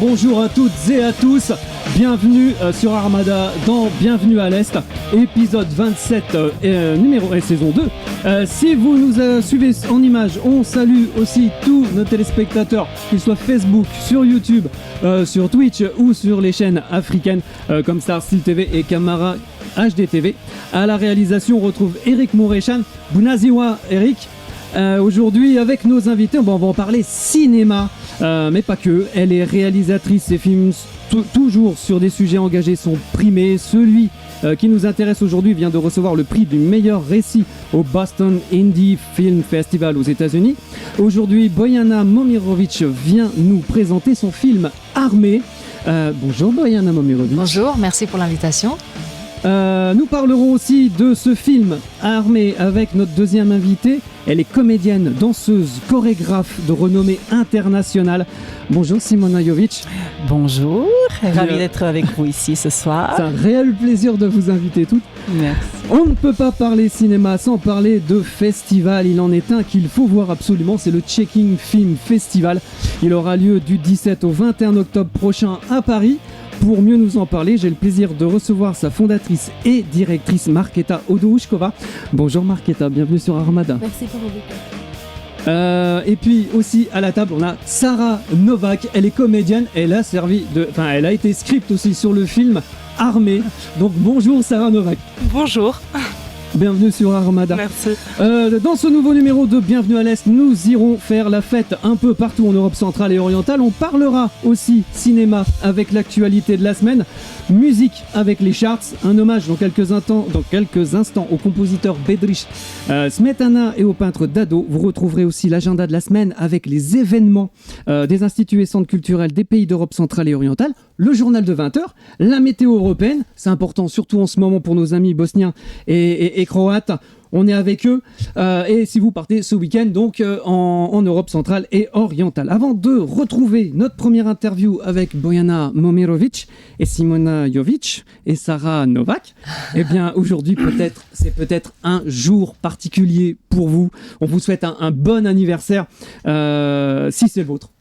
bonjour à toutes et à tous. Bienvenue sur Armada dans Bienvenue à l'Est, épisode 27, saison 2. Si vous nous suivez en images, on salue aussi tous nos téléspectateurs, qu'ils soient Facebook, sur YouTube, sur Twitch ou sur les chaînes africaines comme Star Style TV et Camara HDTV. À la réalisation, on retrouve Eric Mourechan. Bunaziwa Eric. Aujourd'hui avec nos invités, on va en parler cinéma, mais pas que. Elle est réalisatrice, ses films toujours sur des sujets engagés sont primés. Celui qui nous intéresse aujourd'hui vient de recevoir le prix du meilleur récit au Boston Indie Film Festival aux États-Unis. Aujourd'hui, Bojana Momirovic vient nous présenter son film Armé. Bonjour Bojana Momirovic. Bonjour, merci pour l'invitation. Nous parlerons aussi de ce film Armé avec notre deuxième invitée. Elle est comédienne, danseuse, chorégraphe de renommée internationale. Bonjour Simona Jovic. Bonjour, ravi d'être avec vous ici ce soir. C'est un réel plaisir de vous inviter toutes. Merci. On ne peut pas parler cinéma sans parler de festival. Il en est un qu'il faut voir absolument, c'est le Checking Film Festival. Il aura lieu du 17 au 21 octobre prochain à Paris. Pour mieux nous en parler, j'ai le plaisir de recevoir sa fondatrice et directrice Markéta Odouchkova. Bonjour Markéta, bienvenue sur Armada. Merci pour l'invitation. Et puis aussi à la table, on a Sarah Novak. Elle est comédienne, elle a été script aussi sur le film Armé. Donc bonjour Sarah Novak. Bonjour. Bienvenue sur Armada. Merci. Dans ce nouveau numéro de Bienvenue à l'Est, nous irons faire la fête un peu partout en Europe centrale et orientale. On parlera aussi cinéma avec l'actualité de la semaine, musique avec les charts, un hommage dans quelques instants au compositeur Bedřich Smetana et au peintre Dado. Vous retrouverez aussi l'agenda de la semaine avec les événements des instituts et centres culturels des pays d'Europe centrale et orientale, le journal de 20h, la météo européenne, c'est important surtout en ce moment pour nos amis bosniens et croates. On est avec eux et si vous partez ce week-end donc en Europe centrale et orientale. Avant de retrouver notre première interview avec Bojana Momirovic et Simona Jovic et Sarah Novak, eh bien aujourd'hui c'est peut-être un jour particulier pour vous. On vous souhaite un bon anniversaire si c'est le vôtre.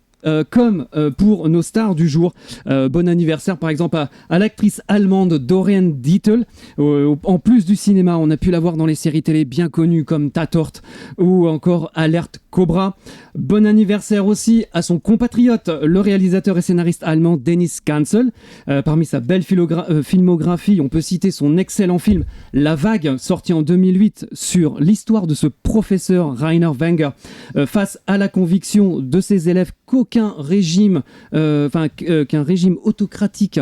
Comme pour nos stars du jour. Bon anniversaire par exemple à l'actrice allemande Dorian Dietl. En plus du cinéma, on a pu la voir dans les séries télé bien connues comme Tatort ou encore Alerte Cobra. Bon anniversaire aussi à son compatriote, le réalisateur et scénariste allemand Dennis Gansel. Parmi sa belle filmographie, on peut citer son excellent film La Vague, sorti en 2008 sur l'histoire de ce professeur Rainer Wenger face à la conviction de ses élèves qu'un régime autocratique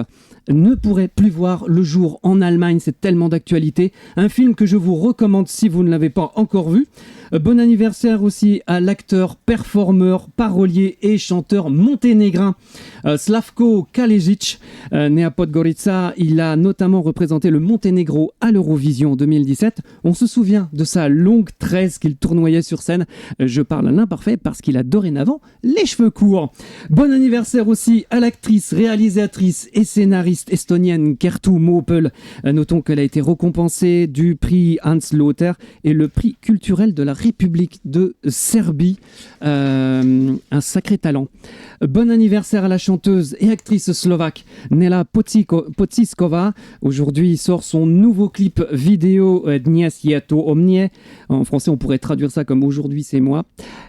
ne pourrait plus voir le jour en Allemagne. C'est tellement d'actualité. Un film que je vous recommande si vous ne l'avez pas encore vu. Bon anniversaire aussi à l'acteur, performeur, parolier et chanteur monténégrin Slavko Kalejic. Né à Podgorica, il a notamment représenté le Monténégro à l'Eurovision en 2017. On se souvient de sa longue tresse qu'il tournoyait sur scène. Je parle à l'imparfait parce qu'il a dorénavant les cheveux courts. Bon anniversaire aussi à l'actrice, réalisatrice et scénariste estonienne Kerttu Moopel. Notons qu'elle a été récompensée du prix Hans Lother et le prix culturel de la République de Serbie. Un sacré talent. Bon anniversaire à la chanteuse et actrice slovaque Nela Pociskova. Aujourd'hui sort son nouveau clip vidéo Dnes je to o mne. En français on pourrait traduire ça comme Aujourd'hui c'est moi.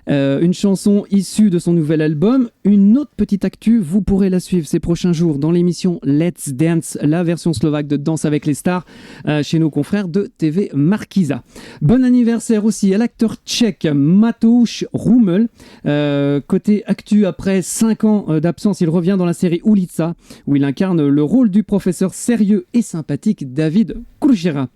Une chanson issue de son nouvel album. Une autre petite actu, vous pourrez la suivre ces prochains jours dans l'émission Let's Dance, la version slovaque de Danse avec les stars, chez nos confrères de TV Markiza. Bon anniversaire aussi à l'acteur tchèque Matouš Ruml. Côté actu, après 5 ans d'absence, il revient dans la série Ulica, où il incarne le rôle du professeur sérieux et sympathique David Kruchera.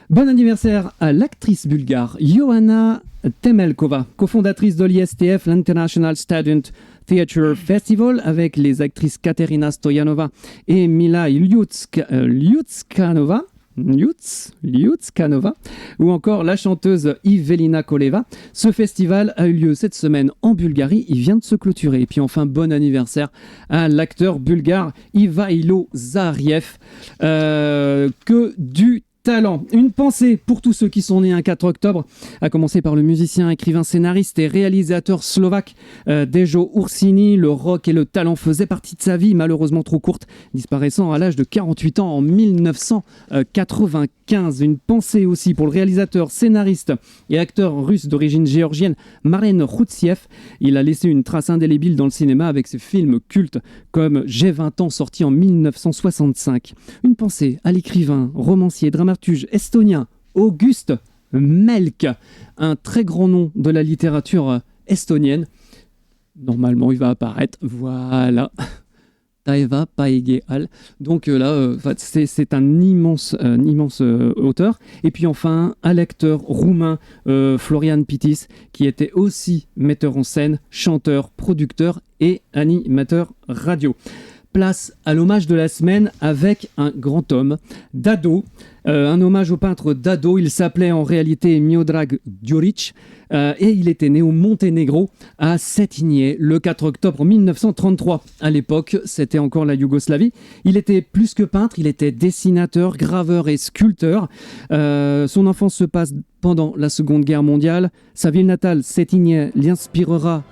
Bon anniversaire à l'actrice bulgare Johanna Temelkova, cofondatrice de l'ISTF, l'International Student Theatre Festival, avec les actrices Katerina Stoyanova et Mila Lyutskanova, ou encore la chanteuse Ivelina Koleva. Ce festival a eu lieu cette semaine en Bulgarie, il vient de se clôturer. Et puis enfin, bon anniversaire à l'acteur bulgare Ivailo Zariev, que du talent. Une pensée pour tous ceux qui sont nés un 4 octobre, à commencer par le musicien, écrivain, scénariste et réalisateur slovaque Dejo Ursini. Le rock et le talent faisaient partie de sa vie, malheureusement trop courte, disparaissant à l'âge de 48 ans en 1995. Une pensée aussi pour le réalisateur, scénariste et acteur russe d'origine géorgienne Maren Routsiev. Il a laissé une trace indélébile dans le cinéma avec ses films cultes comme J'ai 20 ans, sorti en 1965. Une pensée à l'écrivain, romancier, dramaturge estonien August Melk, un très grand nom de la littérature estonienne. Normalement, il va apparaître. Voilà. Taeva Paegeal. Donc c'est un immense auteur. Et puis enfin, un lecteur roumain, Florian Pittis, qui était aussi metteur en scène, chanteur, producteur et animateur radio. Place à l'hommage de la semaine avec un grand homme, Dado. Un hommage au peintre Dado. Il s'appelait en réalité Miodrag Djuric et il était né au Monténégro à Cetinje le 4 octobre 1933. À l'époque, c'était encore la Yougoslavie. Il était plus que peintre, il était dessinateur, graveur et sculpteur. Son enfance se passe pendant la Seconde Guerre mondiale. Sa ville natale, Cetinje, l'inspirera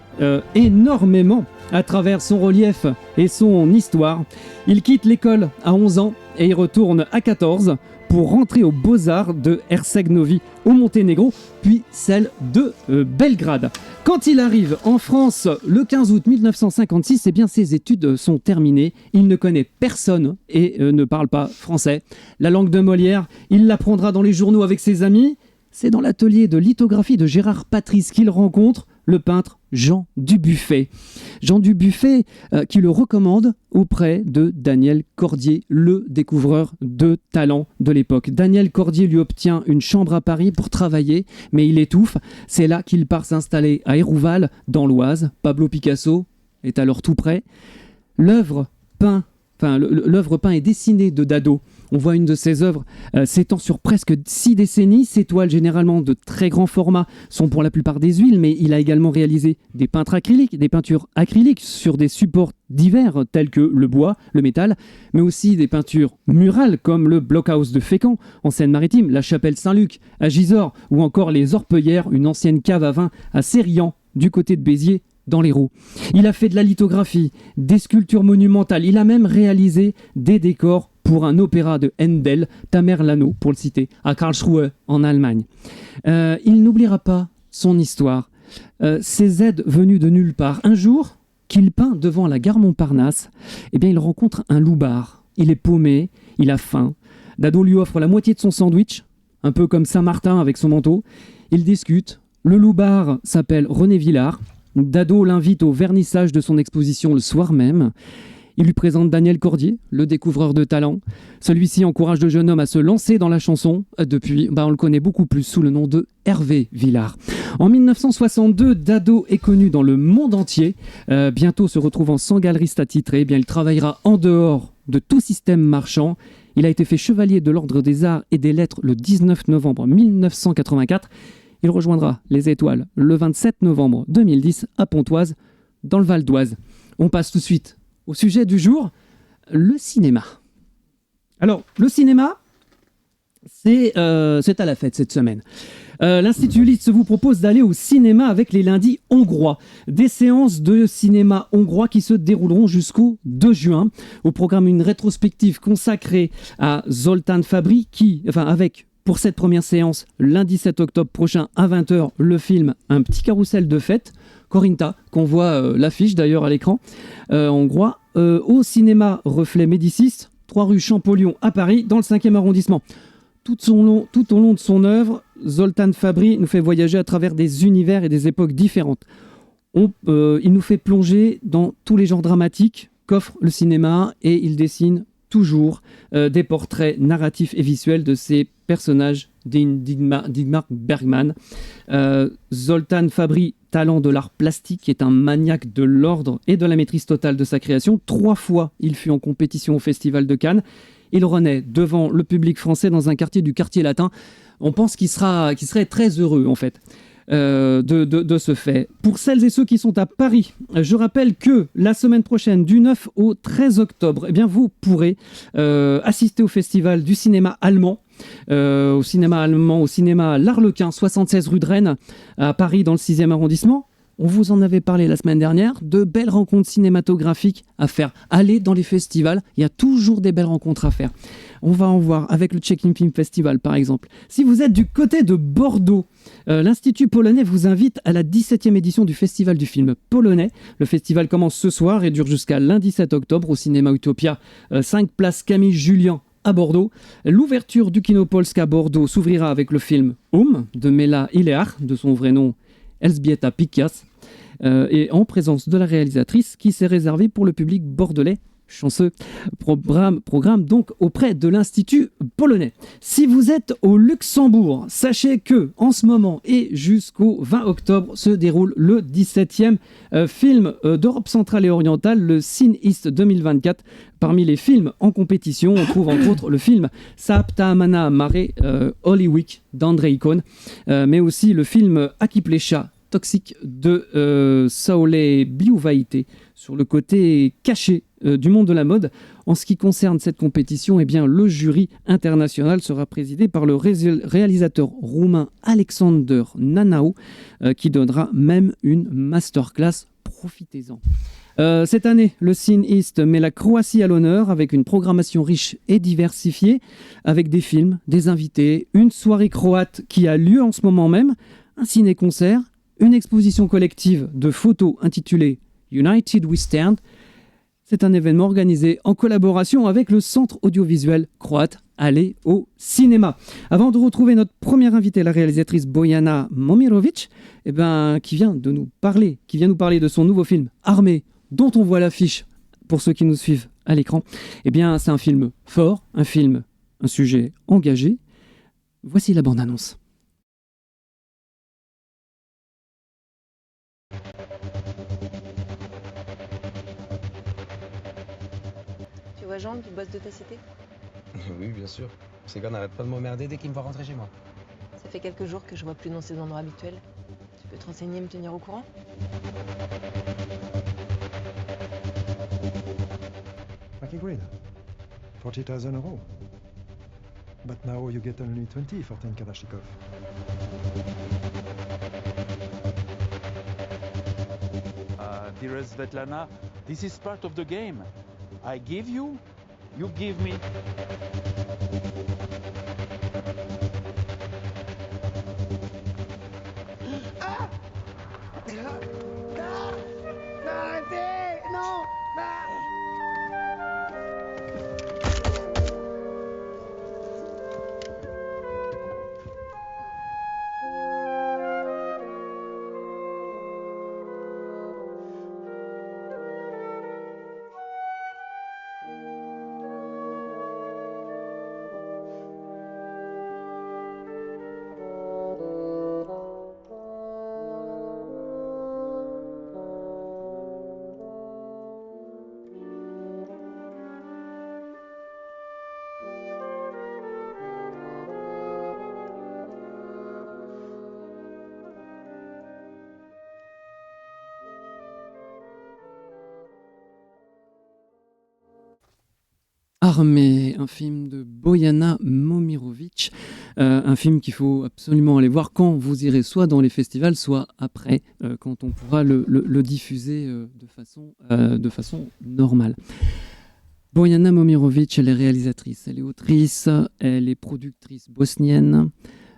énormément à travers son relief et son histoire. Il quitte l'école à 11 ans et il retourne à 14 pour rentrer aux Beaux-Arts de Herceg-Novi au Monténégro, puis celle de Belgrade. Quand il arrive en France le 15 août 1956, eh bien ses études sont terminées. Il ne connaît personne et ne parle pas français. La langue de Molière, il l'apprendra dans les journaux avec ses amis. C'est dans l'atelier de lithographie de Gérard Patrice qu'il rencontre le peintre Jean Dubuffet. Jean Dubuffet qui le recommande auprès de Daniel Cordier, le découvreur de talent de l'époque. Daniel Cordier lui obtient une chambre à Paris pour travailler, mais il étouffe. C'est là qu'il part s'installer à Hérouval, dans l'Oise. Pablo Picasso est alors tout près. L'œuvre peint et dessinée de Dado. On voit une de ses œuvres s'étend sur presque 6 décennies. Ces toiles, généralement de très grand format, sont pour la plupart des huiles, mais il a également réalisé des peintures acryliques sur des supports divers tels que le bois, le métal, mais aussi des peintures murales comme le Blockhaus de Fécamp en Seine-Maritime, la chapelle Saint-Luc à Gisors ou encore les Orpeuillères, une ancienne cave à vin à Sérian du côté de Béziers, dans l'Hérault. Il a fait de la lithographie, des sculptures monumentales, il a même réalisé des décors pour un opéra de Handel, Tamerlano pour le citer, à Karlsruhe en Allemagne. Il n'oubliera pas son histoire, ses aides venues de nulle part. Un jour, qu'il peint devant la gare Montparnasse, eh bien il rencontre un loupard. Il est paumé, il a faim. Dado lui offre la moitié de son sandwich, un peu comme Saint-Martin avec son manteau. Ils discutent. Le loupard s'appelle René Villard. Dado l'invite au vernissage de son exposition le soir même. Il lui présente Daniel Cordier, le découvreur de talent. Celui-ci encourage le jeune homme à se lancer dans la chanson. Depuis, on le connaît beaucoup plus sous le nom de Hervé Villard. En 1962, Dado est connu dans le monde entier. Bientôt se retrouvant sans galeriste attitré, il travaillera en dehors de tout système marchand. Il a été fait chevalier de l'Ordre des Arts et des Lettres le 19 novembre 1984. Il rejoindra les Étoiles le 27 novembre 2010 à Pontoise, dans le Val d'Oise. On passe tout de suite au sujet du jour, le cinéma. Alors, le cinéma, c'est à la fête cette semaine. L'Institut Liszt vous propose d'aller au cinéma avec les lundis hongrois. Des séances de cinéma hongrois qui se dérouleront jusqu'au 2 juin. Au programme, une rétrospective consacrée à Zoltán Fabry avec... Pour cette première séance, lundi 7 octobre prochain à 20h, le film Un petit carrousel de fête, Corinta, qu'on voit l'affiche d'ailleurs à l'écran, hongrois, au cinéma Reflet Médicis, 3 rue Champollion à Paris, dans le 5e arrondissement. Tout au long de son œuvre, Zoltán Fabry nous fait voyager à travers des univers et des époques différentes. Il nous fait plonger dans tous les genres dramatiques qu'offre le cinéma et il dessine toujours des portraits narratifs et visuels de ces personnages d'Ingmar Bergman. Zoltán Fabry, talent de l'art plastique, est un maniaque de l'ordre et de la maîtrise totale de sa création. 3 fois, il fut en compétition au Festival de Cannes. Il renaît devant le public français dans un quartier du quartier latin. On pense qu'il serait très heureux, en fait. De ce fait. Pour celles et ceux qui sont à Paris, je rappelle que la semaine prochaine, du 9 au 13 octobre, vous pourrez assister au festival du cinéma allemand au cinéma allemand, au cinéma L'Arlequin, 76 rue de Rennes, à Paris, dans le 6e arrondissement. On vous en avait parlé la semaine dernière, de belles rencontres cinématographiques à faire. Allez dans les festivals, il y a toujours des belles rencontres à faire. On va en voir avec le Check-in Film Festival, par exemple. Si vous êtes du côté de Bordeaux, l'Institut polonais vous invite à la 17e édition du Festival du film polonais. Le festival commence ce soir et dure jusqu'à lundi 7 octobre au cinéma Utopia, 5 place Camille Julien à Bordeaux. L'ouverture du Kinopolska à Bordeaux s'ouvrira avec le film de Mela Ileach, de son vrai nom Elżbieta Pikias, et en présence de la réalisatrice qui s'est réservée pour le public bordelais. Chanceux. Programme donc auprès de l'Institut polonais. Si vous êtes au Luxembourg, sachez que en ce moment et jusqu'au 20 octobre se déroule le 17e film d'Europe centrale et orientale, le Cine East 2024. Parmi les films en compétition, on trouve entre autres le film Saaptaamana Mare Holy Week d'André Icon, mais aussi le film Akiplesha Toxique de Saole Biuvaite, sur le côté caché du monde de la mode. En ce qui concerne cette compétition, eh bien, le jury international sera présidé par le réalisateur roumain Alexander Nanau, qui donnera même une masterclass. Profitez-en. Cette année, le Cine East met la Croatie à l'honneur avec une programmation riche et diversifiée, avec des films, des invités, une soirée croate qui a lieu en ce moment même, un ciné-concert, une exposition collective de photos intitulée United We Stand. C'est un événement organisé en collaboration avec le Centre audiovisuel croate. Allez au cinéma. Avant de retrouver notre première invitée, la réalisatrice Bojana Momirovic, qui vient nous parler de son nouveau film Armée, dont on voit l'affiche pour ceux qui nous suivent à l'écran. C'est un film fort, un sujet engagé. Voici la bande-annonce. Tu vois Jean, du boss de ta cité? Oui, bien sûr. Ces gars n'arrêtent pas de m'emmerder dès qu'ils me voient rentrer chez moi. Ça fait quelques jours que je vois plus dans ses endroits habituels. Tu peux te renseigner et me tenir au courant? Lucky Green. 40,000 euros. But now you get only 20 for 10 Kalashnikov. Dearest Svetlana, this is part of the game. I give you, you give me. Arrêtez! Non! Armée, un film de Bojana Momirovic, un film qu'il faut absolument aller voir quand vous irez soit dans les festivals, soit après, quand on pourra le diffuser de façon normale. Bojana Momirovic, elle est réalisatrice, elle est autrice, elle est productrice bosnienne.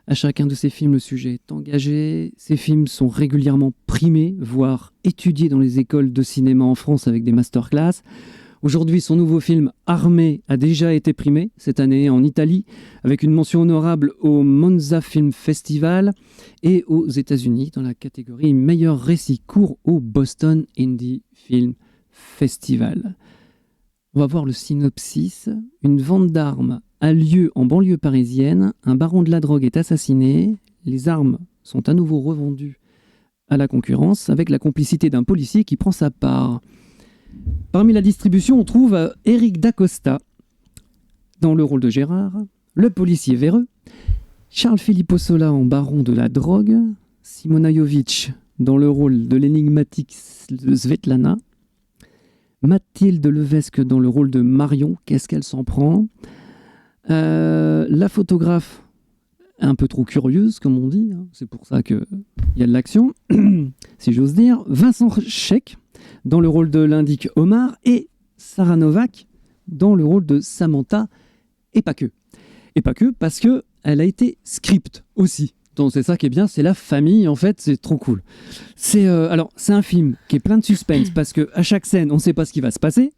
À chacun de ses films, le sujet est engagé. Ses films sont régulièrement primés, voire étudiés dans les écoles de cinéma en France avec des masterclass. Aujourd'hui, son nouveau film Armée a déjà été primé cette année en Italie, avec une mention honorable au Monza Film Festival et aux États-Unis dans la catégorie meilleur récit court au Boston Indie Film Festival. On va voir le synopsis. Une vente d'armes a lieu en banlieue parisienne. Un baron de la drogue est assassiné. Les armes sont à nouveau revendues à la concurrence avec la complicité d'un policier qui prend sa part. Parmi la distribution, on trouve Eric Dacosta dans le rôle de Gérard, le policier véreux, Charles Filippo Sola en baron de la drogue, Simona Jovic dans le rôle de l'énigmatique Svetlana, Mathilde Levesque dans le rôle de Marion, qu'est-ce qu'elle s'en prend, La photographe, un peu trop curieuse, comme on dit. Hein. C'est pour ça qu'il y a de l'action, si j'ose dire. Vincent Scheck, dans le rôle de l'indique Omar, et Sarah Novak, dans le rôle de Samantha, et pas que. Et pas que, parce qu'elle a été script aussi. Donc c'est ça qui est bien, c'est la famille, en fait, c'est trop cool. C'est un film qui est plein de suspense, parce qu'à chaque scène, on ne sait pas ce qui va se passer.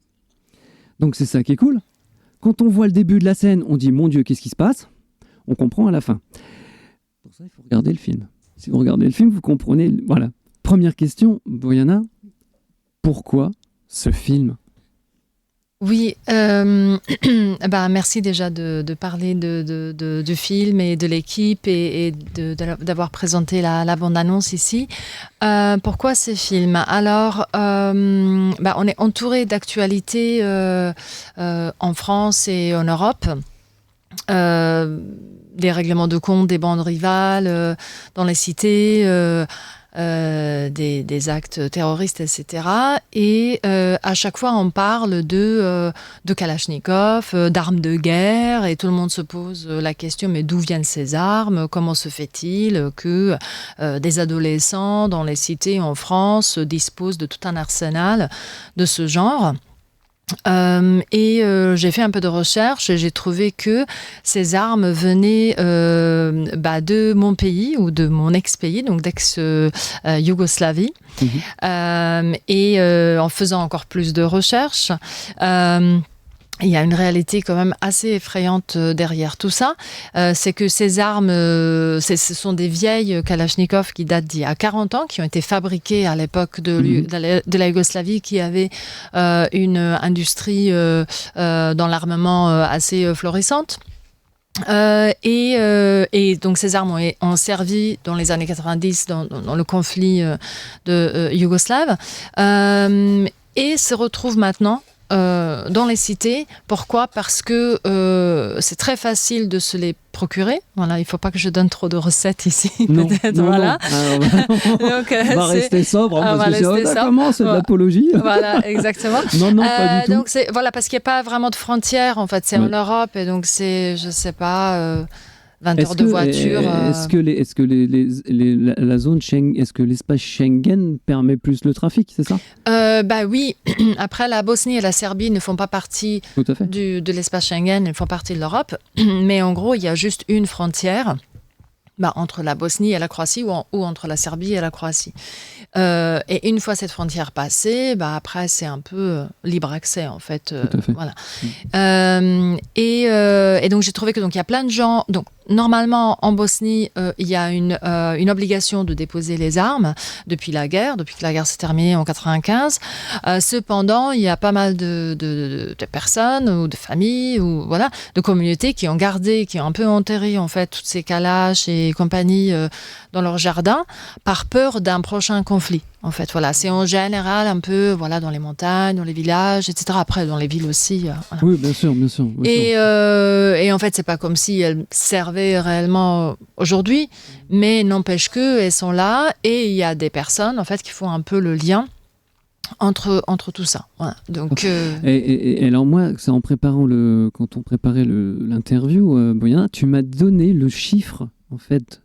Donc c'est ça qui est cool. Quand on voit le début de la scène, on dit « Mon Dieu, qu'est-ce qui se passe ?» On comprend à la fin. Pour ça, il faut regarder le film. Si vous regardez le film, vous comprenez. Voilà. Première question, Boyana. Pourquoi ce film ? Oui, merci déjà de parler du film et de l'équipe et d'avoir présenté la bande-annonce ici. Pourquoi ce film ? Alors, on est entouré d'actualités en France et en Europe. Des règlements de compte, des bandes rivales dans les cités, des actes terroristes, etc. Et à chaque fois, on parle de Kalachnikov, d'armes de guerre, et tout le monde se pose la question, mais d'où viennent ces armes ? Comment se fait-il que des adolescents dans les cités en France disposent de tout un arsenal de ce genre ? J'ai fait un peu de recherche et j'ai trouvé que ces armes venaient de mon pays ou de mon ex-pays, donc d'ex-Yougoslavie. En faisant encore plus de recherches, il y a une réalité quand même assez effrayante derrière tout ça. C'est que ces armes, ce sont des vieilles Kalachnikov qui datent d'il y a 40 ans, qui ont été fabriquées à l'époque de la Yougoslavie, qui avait une industrie dans l'armement assez florissante. Donc ces armes ont servi dans les années 90 dans le conflit yougoslave et se retrouvent maintenant dans les cités. Pourquoi ? Parce que c'est très facile de se les procurer. Voilà, il ne faut pas que je donne trop de recettes ici, peut-être. Voilà. Donc, on va rester sobre, parce que comment c'est de l'apologie. Voilà, exactement. Non, pas du tout. Donc parce qu'il n'y a pas vraiment de frontières, en fait, c'est en Europe, et donc c'est, je ne sais pas... 20 heures de voiture. Est-ce que la zone Schengen, est-ce que l'espace Schengen permet plus le trafic, c'est ça ? Oui. Après, la Bosnie et la Serbie ne font pas partie de l'espace Schengen, ils font partie de l'Europe. Mais en gros, il y a juste une frontière entre la Bosnie et la Croatie ou entre la Serbie et la Croatie. Et une fois cette frontière passée, après, c'est un peu libre accès, en fait. Voilà. Et donc, j'ai trouvé que il y a plein de gens... Donc, normalement, en Bosnie, il y a une obligation de déposer les armes depuis que la guerre s'est terminée en 1995. Cependant, il y a pas mal de personnes ou de familles ou de communautés qui ont un peu enterré en fait toutes ces Kalash et compagnie dans leur jardin par peur d'un prochain conflit. En fait, c'est en général un peu dans les montagnes, dans les villages, etc. Après, dans les villes aussi. Oui, bien sûr. Et en fait, c'est pas comme si elles servaient réellement aujourd'hui, mais n'empêche que elles sont là et il y a des personnes en fait qui font un peu le lien entre tout ça. Voilà. Donc, et alors moi, c'est quand on préparait l'interview, Boyana, tu m'as donné le chiffre en fait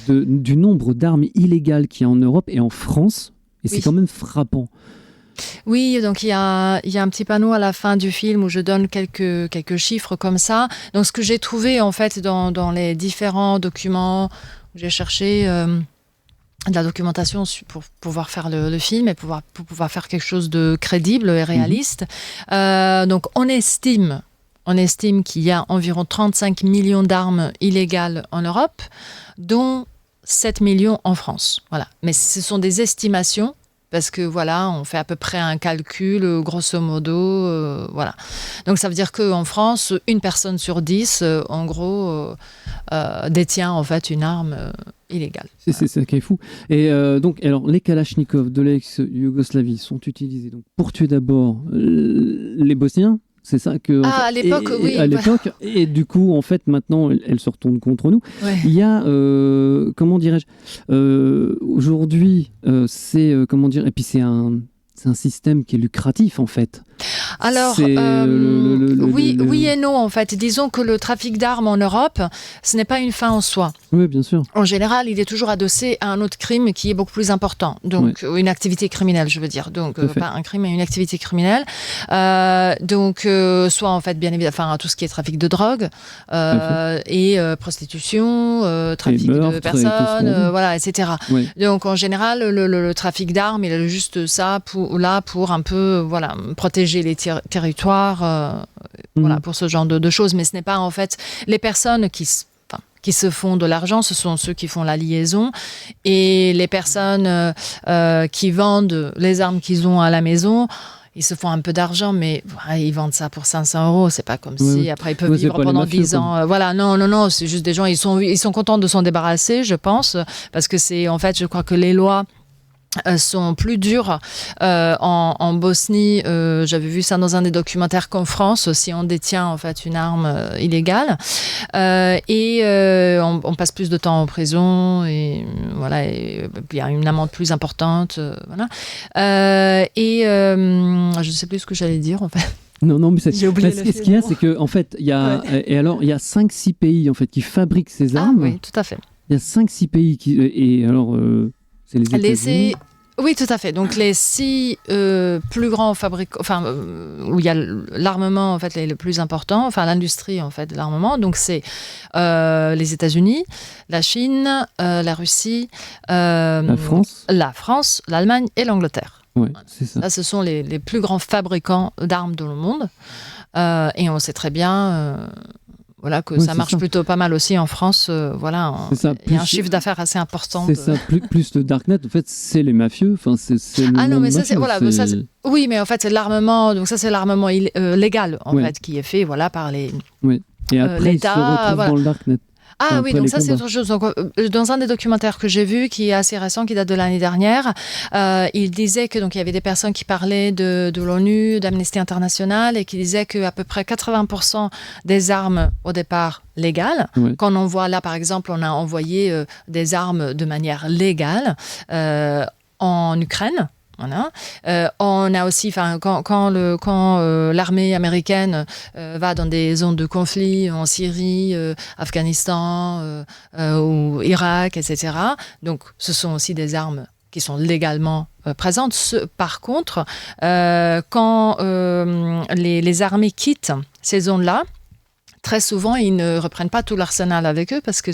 du nombre d'armes illégales qu'il y a en Europe et en France, et c'est quand même frappant. Oui, donc il y a un petit panneau à la fin du film où je donne quelques chiffres comme ça. Donc ce que j'ai trouvé en fait dans les différents documents où j'ai cherché de la documentation pour pouvoir faire le film et pour pouvoir faire quelque chose de crédible et réaliste. Donc on estime qu'il y a environ 35 millions d'armes illégales en Europe, dont 7 millions en France. Voilà. Mais ce sont des estimations. Parce que on fait à peu près un calcul, grosso modo, voilà. Donc ça veut dire qu'en France, une personne sur 10, en gros, détient en fait une arme illégale. C'est ça qui est fou. Et donc, alors, les Kalachnikov de l'ex-Yougoslavie sont utilisés pour tuer d'abord les Bosniens. C'est ça que... à l'époque, oui. À l'époque. Et du coup, en fait, maintenant, elle se retourne contre nous. Ouais. Il y a, comment dirais-je, aujourd'hui, c'est, comment dire, et puis c'est un système qui est lucratif, en fait. Alors, C'est, oui et non, en fait. Disons que le trafic d'armes en Europe, ce n'est pas une fin en soi. Oui, bien sûr. En général, il est toujours adossé à un autre crime qui est beaucoup plus important. Donc, une activité criminelle, je veux dire. Donc, pas un crime, mais une activité criminelle. Soit, en fait, bien évidemment, tout ce qui est trafic de drogue, et prostitution, trafic de personnes, voilà, etc. Oui. Donc, en général, le trafic d'armes, il est juste ça pour un peu, voilà, protéger les territoires, voilà, pour ce genre de choses. Mais ce n'est pas, en fait, les personnes qui se font de l'argent, ce sont ceux qui font la liaison. Et les personnes qui vendent les armes qu'ils ont à la maison, ils se font un peu d'argent, mais ils vendent ça pour 500 €. C'est pas comme si après ils peuvent vivre pendant 10 ans. Voilà, non, c'est juste des gens, ils sont contents de s'en débarrasser, je pense, parce que c'est, en fait, je crois que les lois sont plus dures en Bosnie. J'avais vu ça dans un des documentaires qu'en France, si on détient en fait une arme illégale, on passe plus de temps en prison et voilà, il y a une amende plus importante, voilà. Je ne sais plus ce que j'allais dire en fait. Non, mais j'ai oublié ce qu'il y a, c'est que en fait, il y a et alors il y a 5-6 pays en fait qui fabriquent ces armes. Ah oui, tout à fait. Il y a 5-6 pays qui et alors c'est les États-Unis. Oui, tout à fait. Donc les 6 plus grands fabricants, où il y a l'armement en fait les plus importants, l'industrie en fait de l'armement. Donc c'est les États-Unis, la Chine, la Russie, la France, l'Allemagne et l'Angleterre. Ouais, c'est ça. Là, ce sont les plus grands fabricants d'armes dans le monde. Et on sait très bien. Voilà, que ça marche plutôt pas mal aussi en France. Voilà, il y a un chiffre d'affaires assez important. C'est ça, plus le darknet, en fait, c'est les mafieux. Enfin, c'est le non, mais ça, mafieux, oui, mais en fait, c'est l'armement. Donc ça, c'est l'armement légal, en fait, qui est fait, voilà, par les. Oui. Et après, l'État, ils se retrouvent dans le darknet. Ah oui, donc ça c'est autre chose. Donc, dans un des documentaires que j'ai vu, qui est assez récent, qui date de l'année dernière, il disait que donc il y avait des personnes qui parlaient de l'ONU, d'Amnesty International, et qui disaient qu'à peu près 80% des armes au départ légales, quand on envoie là par exemple, on a envoyé des armes de manière légale en Ukraine. Voilà. On a aussi, quand l'armée américaine va dans des zones de conflit en Syrie, Afghanistan ou Irak, etc. Donc, ce sont aussi des armes qui sont légalement présentes. Par contre, quand les armées quittent ces zones-là, très souvent, ils ne reprennent pas tout l'arsenal avec eux parce que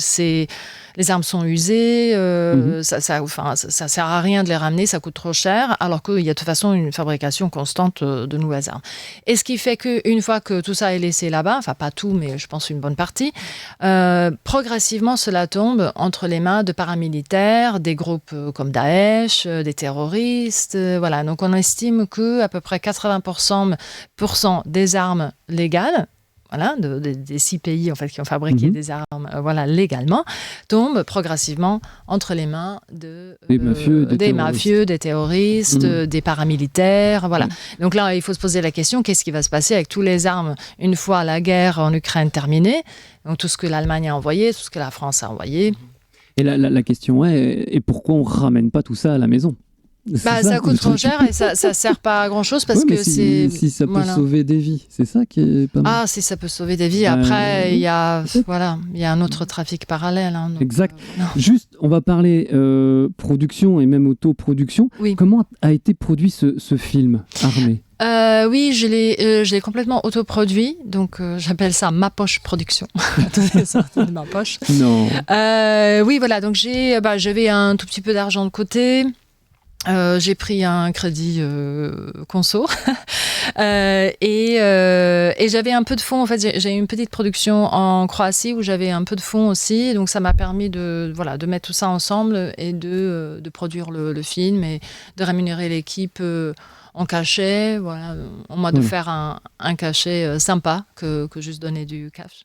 les armes sont usées, ça sert à rien de les ramener, ça coûte trop cher, alors qu'il y a de toute façon une fabrication constante de nouvelles armes. Et ce qui fait qu'une fois que tout ça est laissé là-bas, pas tout, mais je pense une bonne partie, progressivement cela tombe entre les mains de paramilitaires, des groupes comme Daesh, des terroristes, voilà. Donc on estime qu'à peu près 80% des armes légales, voilà, des 6 pays en fait, qui ont fabriqué des armes légalement, tombent progressivement entre les mains des mafieux, des terroristes, des paramilitaires. Voilà. Donc là, il faut se poser la question, qu'est-ce qui va se passer avec toutes les armes une fois la guerre en Ukraine terminée? Donc tout ce que l'Allemagne a envoyé, tout ce que la France a envoyé. Et la question est, et pourquoi on ne ramène pas tout ça à la maison? Ça coûte trop cher et ça sert pas à grand chose parce que si ça peut sauver des vies, c'est ça qui est pas mal. Si ça peut sauver des vies. Après, il y a un autre trafic parallèle. Donc, exact. Juste, on va parler production et même autoproduction. Oui. Comment a été produit ce film Armée? Oui, je l'ai complètement autoproduit, donc j'appelle ça ma poche production. C'est ma poche. Non. Oui, voilà. Donc j'avais un tout petit peu d'argent de côté. J'ai pris un crédit conso et j'avais un peu de fonds. En fait, j'ai eu une petite production en Croatie où j'avais un peu de fonds aussi. Donc, ça m'a permis de mettre tout ça ensemble et de produire le film et de rémunérer l'équipe en cachet. Voilà, au moins de faire un cachet sympa que juste donner du cash.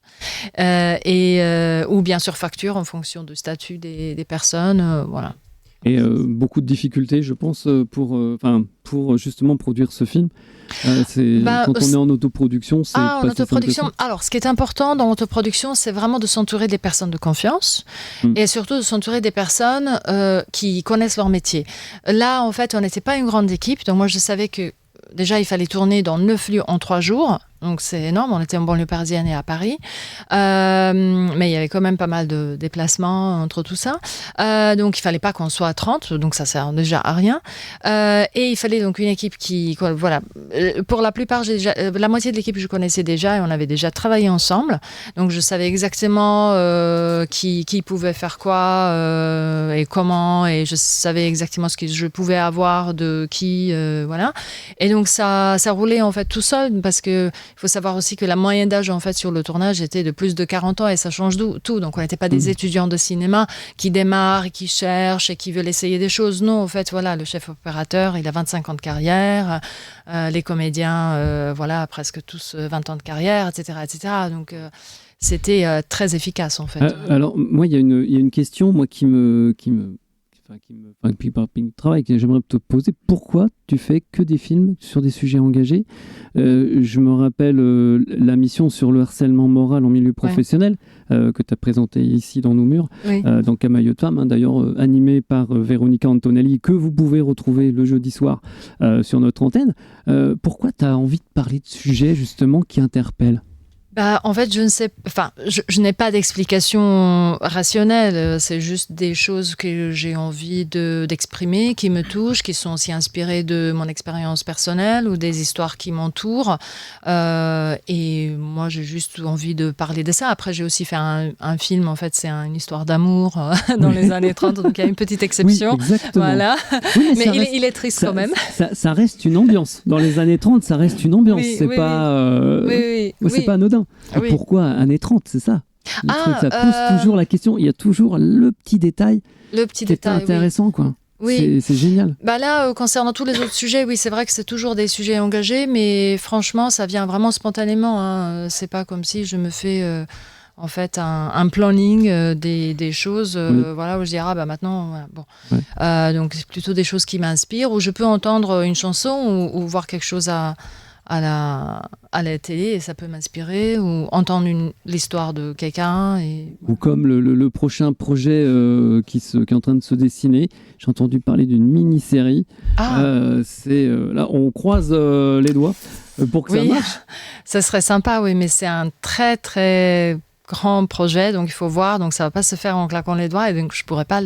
Ou bien sûr facture en fonction du statut des personnes. Voilà. Et beaucoup de difficultés, je pense, pour justement produire ce film. Quand on est en autoproduction, c'est pas en autoproduction. Alors, ce qui est important dans l'autoproduction, c'est vraiment de s'entourer des personnes de confiance et surtout de s'entourer des personnes qui connaissent leur métier. Là, en fait, on n'était pas une grande équipe, donc moi, je savais que déjà, il fallait tourner dans 9 lieux en 3 jours. Donc, c'est énorme. On était en banlieue parisienne et à Paris. Mais il y avait quand même pas mal de déplacements entre tout ça. Donc, il fallait pas qu'on soit à 30. Donc, ça sert déjà à rien. Et il fallait donc une équipe voilà. Pour la plupart, la moitié de l'équipe, je connaissais déjà et on avait déjà travaillé ensemble. Donc, je savais exactement qui pouvait faire quoi et comment. Et je savais exactement ce que je pouvais avoir de qui. Voilà. Et donc, ça roulait en fait tout seul parce que il faut savoir aussi que la moyenne d'âge en fait sur le tournage était de plus de 40 ans et ça change tout. Donc on n'était pas des étudiants de cinéma qui démarrent et qui cherchent et qui veulent essayer des choses. Non, en fait, voilà, le chef opérateur, il a 25 ans de carrière, les comédiens, voilà, presque tous 20 ans de carrière, etc., etc. Donc c'était très efficace en fait. Alors moi, il y a une question moi qui me travail que j'aimerais te poser. Pourquoi tu fais que des films sur des sujets engagés? Je me rappelle la mission sur le harcèlement moral en milieu professionnel que tu as présenté ici dans nos murs, dans Camailleux de femmes, d'ailleurs animé par Véronica Antonelli, que vous pouvez retrouver le jeudi soir sur notre antenne. Pourquoi tu as envie de parler de sujets justement qui interpellent? En fait, je n'ai pas d'explication rationnelle. C'est juste des choses que j'ai envie d'exprimer, qui me touchent, qui sont aussi inspirées de mon expérience personnelle ou des histoires qui m'entourent. Et moi, j'ai juste envie de parler de ça. Après, j'ai aussi fait un film, en fait, c'est une histoire d'amour dans les années 30. Donc, il y a une petite exception. Oui, exactement. Voilà. Oui, mais il est triste quand même. Ça reste une ambiance. Dans les années 30, ça reste une ambiance. C'est pas anodin. Oui. Pourquoi années 30, c'est ça? Ça pose toujours la question. Il y a toujours le petit détail. Qui est intéressant, quoi. Oui. C'est génial. Là, concernant tous les autres sujets, oui, c'est vrai que c'est toujours des sujets engagés, mais franchement, ça vient vraiment spontanément. Hein. C'est pas comme si je me fais en fait un planning des choses, voilà, où je dis maintenant, voilà, bon. Ouais. Donc c'est plutôt des choses qui m'inspirent, où je peux entendre une chanson ou voir quelque chose à la télé et ça peut m'inspirer, ou entendre l'histoire de quelqu'un. Ou comme le prochain projet qui est en train de se dessiner. J'ai entendu parler d'une mini-série. Là, on croise les doigts pour que ça marche. Ça serait sympa, oui, mais c'est un très très grand projet, donc il faut voir, donc ça va pas se faire en claquant les doigts et donc je pourrais pas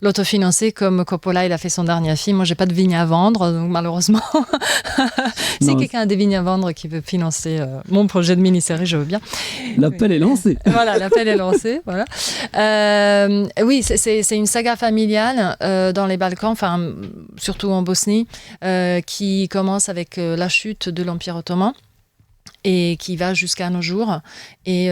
l'autofinancer comme Coppola il a fait son dernier film. Moi j'ai pas de vignes à vendre, donc malheureusement si quelqu'un a des vignes à vendre qui veut financer mon projet de mini-série, je veux bien. L'appel est lancé. Voilà, l'appel est lancé. Voilà. Oui, c'est une saga familiale dans les Balkans, enfin surtout en Bosnie, qui commence avec la chute de l'Empire ottoman et qui va jusqu'à nos jours. Et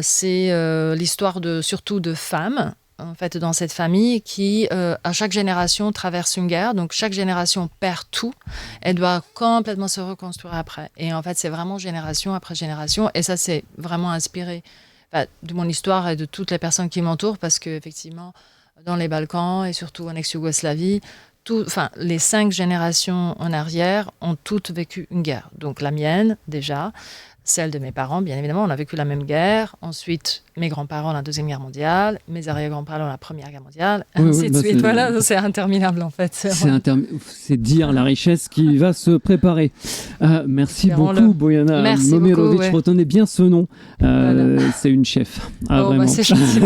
c'est l'histoire surtout de femmes, en fait, dans cette famille qui, à chaque génération, traverse une guerre. Donc, chaque génération perd tout. Elle doit complètement se reconstruire après. Et en fait, c'est vraiment génération après génération. Et ça, c'est vraiment inspiré de mon histoire et de toutes les personnes qui m'entourent, parce qu'effectivement, dans les Balkans et surtout en ex-Yougoslavie, les 5 générations en arrière ont toutes vécu une guerre. Donc la mienne, déjà, celle de mes parents, bien évidemment, on a vécu la même guerre. Ensuite, mes grands-parents, la Deuxième Guerre mondiale, mes arrière-grands-parents, la Première Guerre mondiale, ainsi de suite. Voilà, c'est interminable en fait. C'est dire la richesse qui va se préparer. Merci beaucoup, Bojana Momirovic. Retenez bien ce nom. C'est une chef. Vraiment. C'est gentil,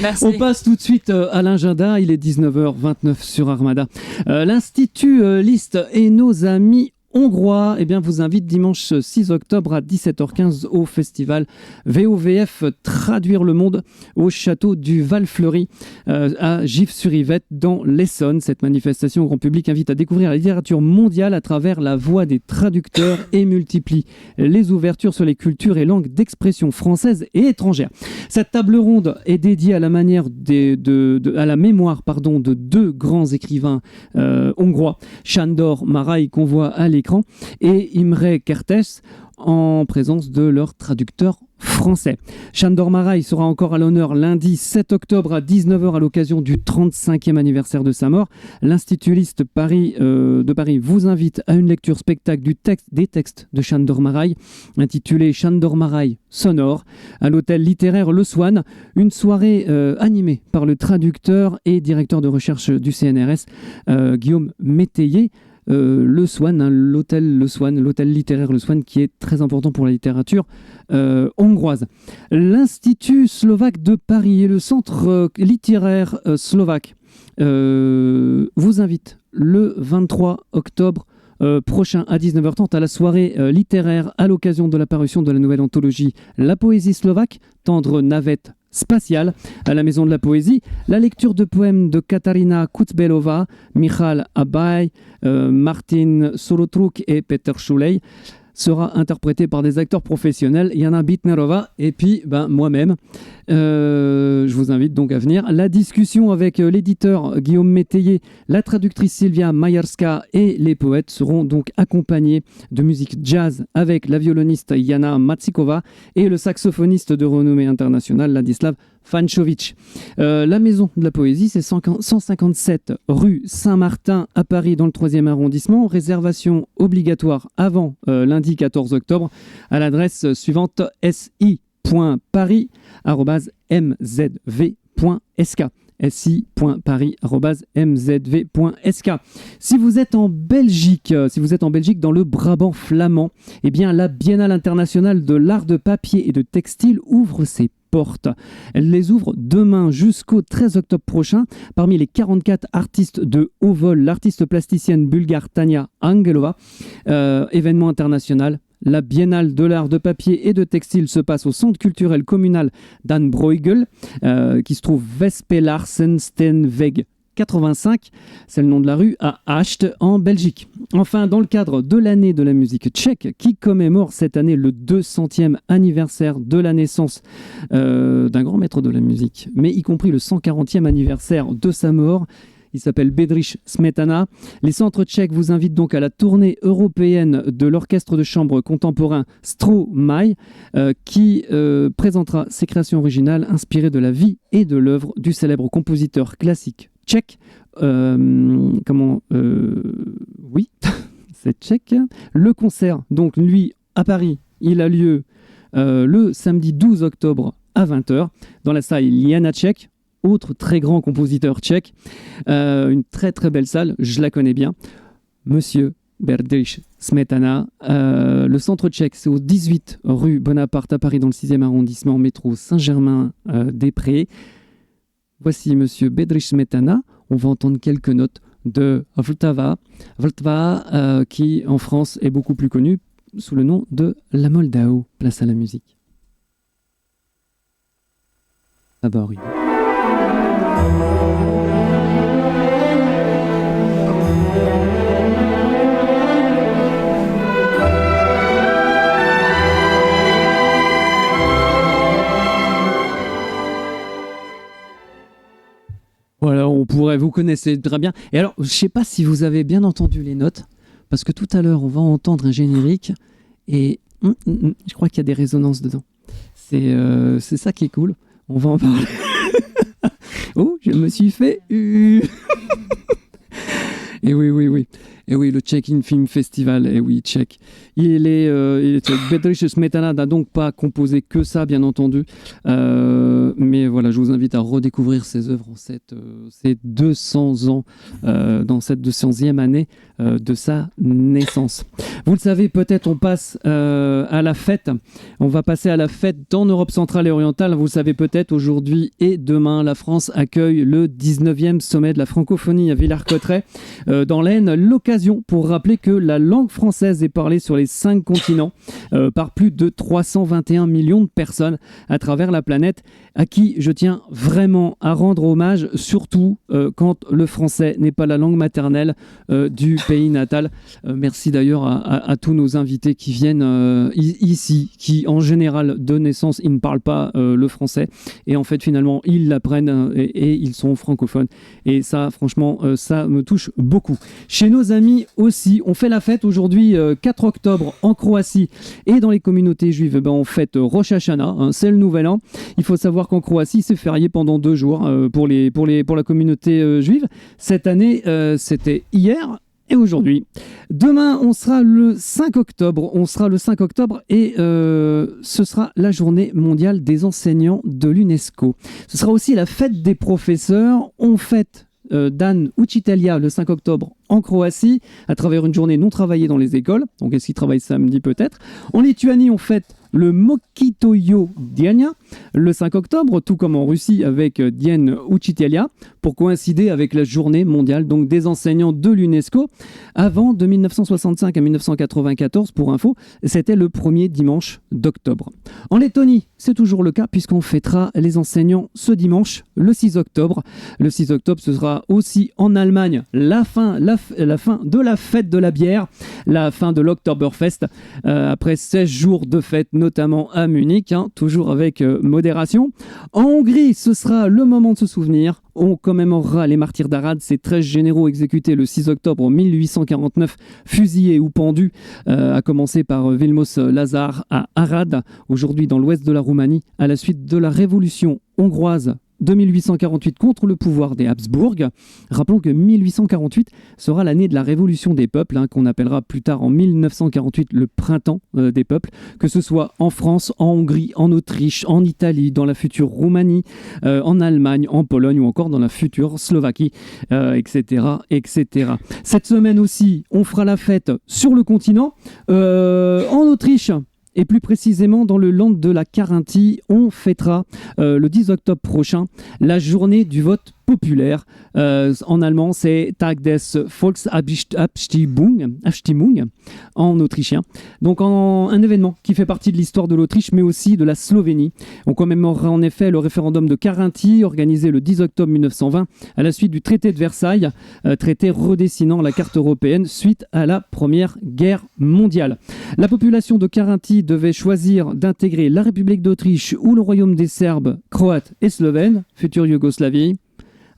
merci. On passe tout de suite à l'agenda. Il est 19h29 sur Armada. L'Institut Liste et nos amis hongrois vous invite dimanche 6 octobre à 17h15 au festival VOVF Traduire le monde au château du Val-Fleury à Gif-sur-Yvette dans l'Essonne. Cette manifestation au grand public invite à découvrir la littérature mondiale à travers la voix des traducteurs et multiplie les ouvertures sur les cultures et langues d'expression françaises et étrangères. Cette table ronde est dédiée à la mémoire de 2 grands écrivains hongrois, Sándor Márai qu'on voit à l'écran et Imre Kertész en présence de leur traducteur français. Sándor Márai sera encore à l'honneur lundi 7 octobre à 19h à l'occasion du 35e anniversaire de sa mort. L'Institut Liste de Paris vous invite à une lecture spectacle des textes de Sándor Márai intitulé Sándor Márai sonore à l'hôtel littéraire Le Swan. Une soirée animée par le traducteur et directeur de recherche du CNRS Guillaume Métayer. le Swan, l'hôtel littéraire Le Swan, qui est très important pour la littérature hongroise. L'Institut slovaque de Paris et le centre littéraire slovaque vous invite le 23 octobre prochain à 19h30 à la soirée littéraire à l'occasion de la parution de la nouvelle anthologie La poésie slovaque, tendre navette spatiale à la Maison de la Poésie. La lecture de poèmes de Katarina Kutzbelova, Michal Abay, Martin Solotruk et Peter Šulej sera interprété par des acteurs professionnels, Jana Bitnerova et puis moi-même. Je vous invite donc à venir. La discussion avec l'éditeur Guillaume Métayer, la traductrice Sylvia Majerska et les poètes seront donc accompagnés de musique jazz avec la violoniste Jana Macikova et le saxophoniste de renommée internationale Ladislav Fanchovic. La Maison de la Poésie, c'est 157 rue Saint-Martin à Paris dans le 3e arrondissement. Réservation obligatoire avant lundi 14 octobre à l'adresse suivante si.paris@mzv.sk si.paris@mzv.sk. Si vous êtes en Belgique dans le Brabant flamand, eh bien la Biennale internationale de l'art de papier et de textile ouvre ses portes. Elle les ouvre demain jusqu'au 13 octobre prochain. Parmi les 44 artistes de haut vol, l'artiste plasticienne bulgare Tania Angelova, événement international. La Biennale de l'art de papier et de textile se passe au centre culturel communal d'Anne Bruegel, qui se trouve Vespelarsensteenweg 85, c'est le nom de la rue, à Acht, en Belgique. Enfin, dans le cadre de l'année de la musique tchèque, qui commémore cette année le 200e anniversaire de la naissance d'un grand maître de la musique, mais y compris le 140e anniversaire de sa mort, il s'appelle Bedřich Smetana. Les centres tchèques vous invitent donc à la tournée européenne de l'orchestre de chambre contemporain Stromae, qui présentera ses créations originales inspirées de la vie et de l'œuvre du célèbre compositeur classique tchèque. Oui, c'est tchèque. Le concert, donc lui, à Paris, il a lieu le samedi 12 octobre à 20h dans la salle Janáček, autre très grand compositeur tchèque. Une très très belle salle, je la connais bien. Monsieur Bedřich Smetana. Le centre tchèque, c'est au 18 rue Bonaparte à Paris dans le 6e arrondissement, métro Saint-Germain-des-Prés. Voici Monsieur Bedřich Smetana. On va entendre quelques notes de Vltava, qui en France est beaucoup plus connu sous le nom de La Moldau. Place à la musique. D'abord, voilà, vous connaissez très bien. Et alors, je ne sais pas si vous avez bien entendu les notes, parce que tout à l'heure, on va entendre un générique, et je crois qu'il y a des résonances dedans. C'est ça qui est cool. On va en parler. Oh, je me suis fait... Et oui. Et oui, le Czech Film Festival, et oui, tchèque. Il est Bedřich Smetana n'a donc pas composé que ça, bien entendu. Mais voilà, je vous invite à redécouvrir ses œuvres en ces 200 ans, dans cette 200e année de sa naissance. Vous le savez, peut-être on passe à la fête. On va passer à la fête dans Europe centrale et orientale. Vous le savez peut-être, aujourd'hui et demain, la France accueille le 19e sommet de la francophonie à Villers-Cotterêts, dans l'Aisne. L'occasion pour rappeler que la langue française est parlée sur les 5 continents par plus de 321 millions de personnes à travers la planète, à qui je tiens vraiment à rendre hommage, surtout quand le français n'est pas la langue maternelle du pays natal. Merci d'ailleurs à tous nos invités qui viennent ici, qui en général de naissance, ils ne parlent pas le français, et en fait finalement ils l'apprennent et ils sont francophones, et ça franchement ça me touche beaucoup. Chez nos amis aussi, on fait la fête aujourd'hui 4 octobre en Croatie, et dans les communautés juives, on fête Rosh Hashanah, c'est le nouvel an. Il faut savoir qu'en Croatie c'est férié pendant 2 jours pour la communauté juive. Cette année c'était hier et aujourd'hui. Demain on sera le 5 octobre, et ce sera la journée mondiale des enseignants de l'UNESCO. Ce sera aussi la fête des professeurs. On fête Dan Učitelja le 5 octobre en Croatie, à travers une journée non travaillée dans les écoles. Donc, est-ce qu'ils travaillent samedi peut-être? En Lituanie, on fête le Mokytojo Diena le 5 octobre, tout comme en Russie avec Dien Učitelja, pour coïncider avec la journée mondiale donc, des enseignants de l'UNESCO. Avant, de 1965 à 1994, pour info, c'était le premier dimanche d'octobre. En Lettonie, c'est toujours le cas puisqu'on fêtera les enseignants ce dimanche, le 6 octobre. Le 6 octobre, ce sera aussi en Allemagne la fin de la fête de la bière, la fin de l'Oktoberfest, après 16 jours de fête, notamment à Munich, toujours avec modération. En Hongrie, ce sera le moment de se souvenir. On commémorera les martyrs d'Arad, ces 13 généraux exécutés le 6 octobre 1849, fusillés ou pendus, à commencer par Vilmos Lazar à Arad, aujourd'hui dans l'ouest de la Roumanie, à la suite de la révolution hongroise de 1848 contre le pouvoir des Habsbourg. Rappelons que 1848 sera l'année de la révolution des peuples, qu'on appellera plus tard en 1948 le printemps des peuples, que ce soit en France, en Hongrie, en Autriche, en Italie, dans la future Roumanie, en Allemagne, en Pologne ou encore dans la future Slovaquie, etc., etc. Cette semaine aussi, on fera la fête sur le continent, en Autriche. Et plus précisément, dans le land de la Carinthie, on fêtera le 10 octobre prochain la journée du vote populaire. En allemand, c'est Tag des Volksabstimmung en autrichien. Donc un événement qui fait partie de l'histoire de l'Autriche, mais aussi de la Slovénie. On commémorera en effet le référendum de Carinthie, organisé le 10 octobre 1920, à la suite du traité de Versailles, traité redessinant la carte européenne suite à la Première Guerre mondiale. La population de Carinthie devait choisir d'intégrer la République d'Autriche ou le royaume des Serbes, Croates et Slovènes, future Yougoslavie.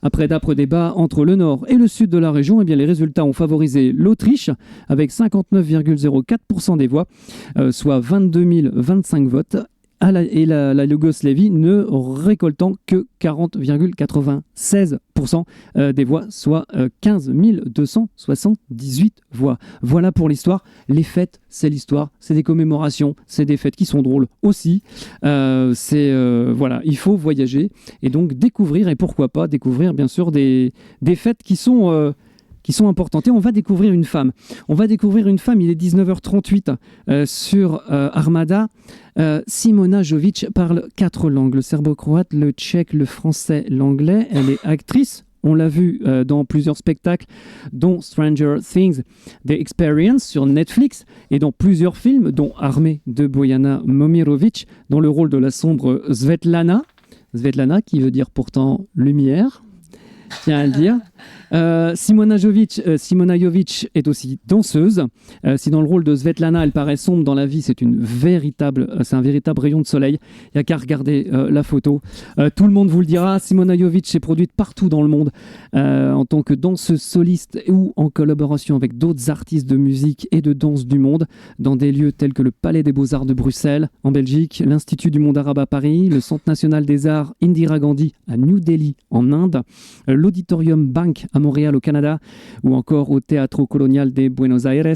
Après d'âpres débats entre le nord et le sud de la région, les résultats ont favorisé l'Autriche avec 59,04% des voix, soit 22 025 votes, et la Yougoslavie ne récoltant que 40,96% des voix, soit 15 278 voix. Voilà pour l'histoire. Les fêtes, c'est l'histoire, c'est des commémorations, c'est des fêtes qui sont drôles aussi. Voilà, il faut voyager et donc découvrir, et pourquoi pas découvrir bien sûr des fêtes qui sont importantes. Et on va découvrir une femme. Il est 19h38 sur Armada. Simona Jovic parle 4 langues, le serbo-croate, le tchèque, le français, l'anglais. Elle est actrice. On l'a vu dans plusieurs spectacles, dont Stranger Things, The Experience sur Netflix, et dans plusieurs films, dont Armée de Bojana Momirovic, dans le rôle de la sombre Svetlana. Svetlana, qui veut dire pourtant lumière. Tiens à le dire. Simona Jovic est aussi danseuse. Si dans le rôle de Svetlana, elle paraît sombre dans la vie, c'est un véritable rayon de soleil. Il n'y a qu'à regarder la photo. Tout le monde vous le dira. Simona Jovic s'est produite partout dans le monde en tant que danseuse soliste ou en collaboration avec d'autres artistes de musique et de danse du monde, dans des lieux tels que le Palais des Beaux-Arts de Bruxelles, en Belgique, l'Institut du Monde Arabe à Paris, le Centre National des Arts Indira Gandhi à New Delhi en Inde, l'Auditorium Bank à Montréal au Canada, ou encore au Teatro Colonial de Buenos Aires,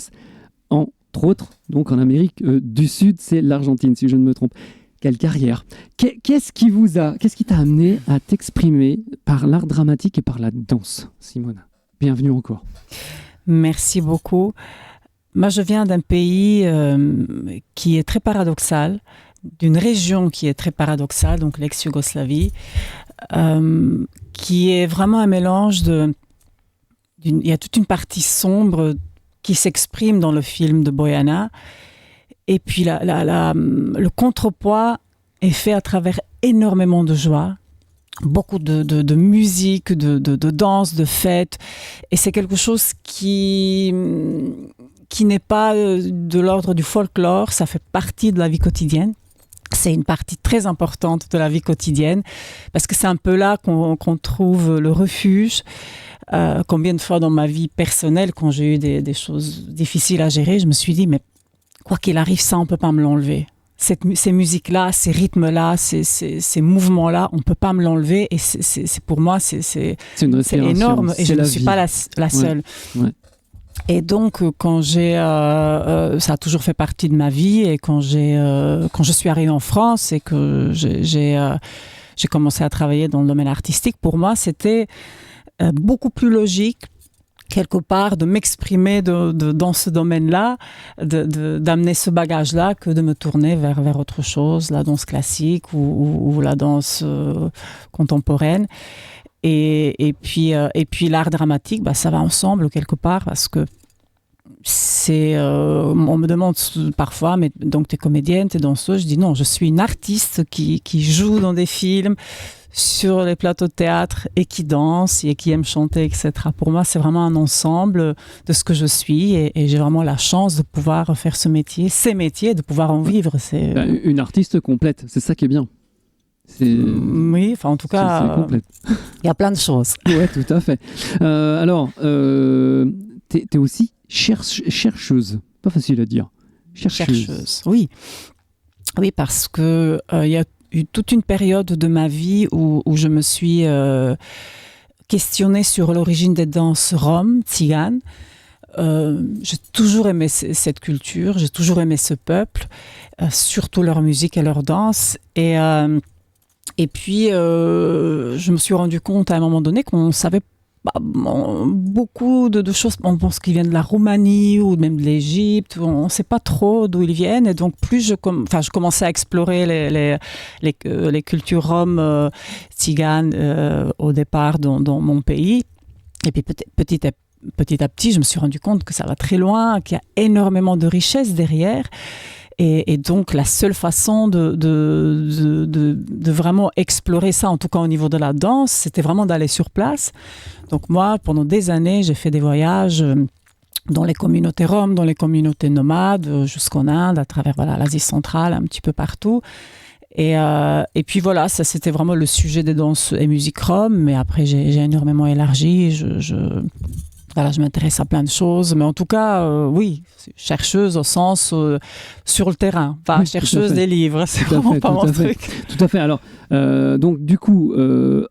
entre autres. Donc en Amérique du Sud, c'est l'Argentine, si je ne me trompe. Quelle carrière! Qu'est-ce qui t'a amené à t'exprimer par l'art dramatique et par la danse, Simona? Bienvenue encore. Merci beaucoup. Moi, je viens d'un pays qui est très paradoxal, d'une région qui est très paradoxale, donc l'ex-Yougoslavie, qui est vraiment un mélange il y a toute une partie sombre qui s'exprime dans le film de Bojana, et puis le contrepoids est fait à travers énormément de joie, beaucoup de musique, de danse, de fête, et c'est quelque chose qui n'est pas de l'ordre du folklore, ça fait partie de la vie quotidienne. C'est une partie très importante de la vie quotidienne, parce que c'est un peu là qu'on trouve le refuge. Combien de fois dans ma vie personnelle, quand j'ai eu des choses difficiles à gérer, je me suis dit, mais quoi qu'il arrive, ça, on ne peut pas me l'enlever. Ces musiques-là, ces rythmes-là, ces mouvements-là, on ne peut pas me l'enlever. Et pour moi, c'est énorme. Et je ne suis pas la seule. Ouais. Et donc, quand ça a toujours fait partie de ma vie, et quand je suis arrivée en France et que j'ai commencé à travailler dans le domaine artistique, pour moi, c'était beaucoup plus logique, quelque part, de m'exprimer dans ce domaine-là, d'amener ce bagage-là, que de me tourner vers autre chose, la danse classique ou la danse contemporaine. Et puis l'art dramatique, ça va ensemble quelque part, parce que on me demande parfois, mais donc t'es comédienne, t'es danseuse? Je dis non, je suis une artiste qui joue dans des films, sur les plateaux de théâtre, et qui danse et qui aime chanter, etc. Pour moi, c'est vraiment un ensemble de ce que je suis, et j'ai vraiment la chance de pouvoir faire ces métiers, de pouvoir en vivre. C'est une artiste complète, c'est ça qui est bien. Oui, enfin en tout cas, il y a plein de choses. Ouais, tout à fait. Alors, t'es aussi chercheuse, pas facile à dire. Chercheuse. Oui, parce que il y a eu toute une période de ma vie où je me suis questionnée sur l'origine des danses roms, tziganes. J'ai toujours aimé cette culture, j'ai toujours aimé ce peuple, surtout leur musique et leur danse. Et puis, je me suis rendu compte à un moment donné qu'on savait beaucoup de choses. On pense qu'ils viennent de la Roumanie ou même de l'Égypte. On ne sait pas trop d'où ils viennent. Et donc, plus je commençais à explorer les cultures roms, tziganes au départ dans mon pays. Et puis, petit à petit, je me suis rendu compte que ça va très loin, qu'il y a énormément de richesses derrière. Et donc, la seule façon de vraiment explorer ça, en tout cas au niveau de la danse, c'était vraiment d'aller sur place. Donc moi, pendant des années, j'ai fait des voyages dans les communautés roms, dans les communautés nomades, jusqu'en Inde, à travers l'Asie centrale, un petit peu partout. Et puis voilà, ça c'était vraiment le sujet des danses et musiques roms. Mais après, j'ai énormément élargi. Je m'intéresse à plein de choses, mais en tout cas, oui, chercheuse au sens sur le terrain, pas chercheuse des livres, c'est vraiment pas mon truc. Tout à fait. Alors, donc du coup,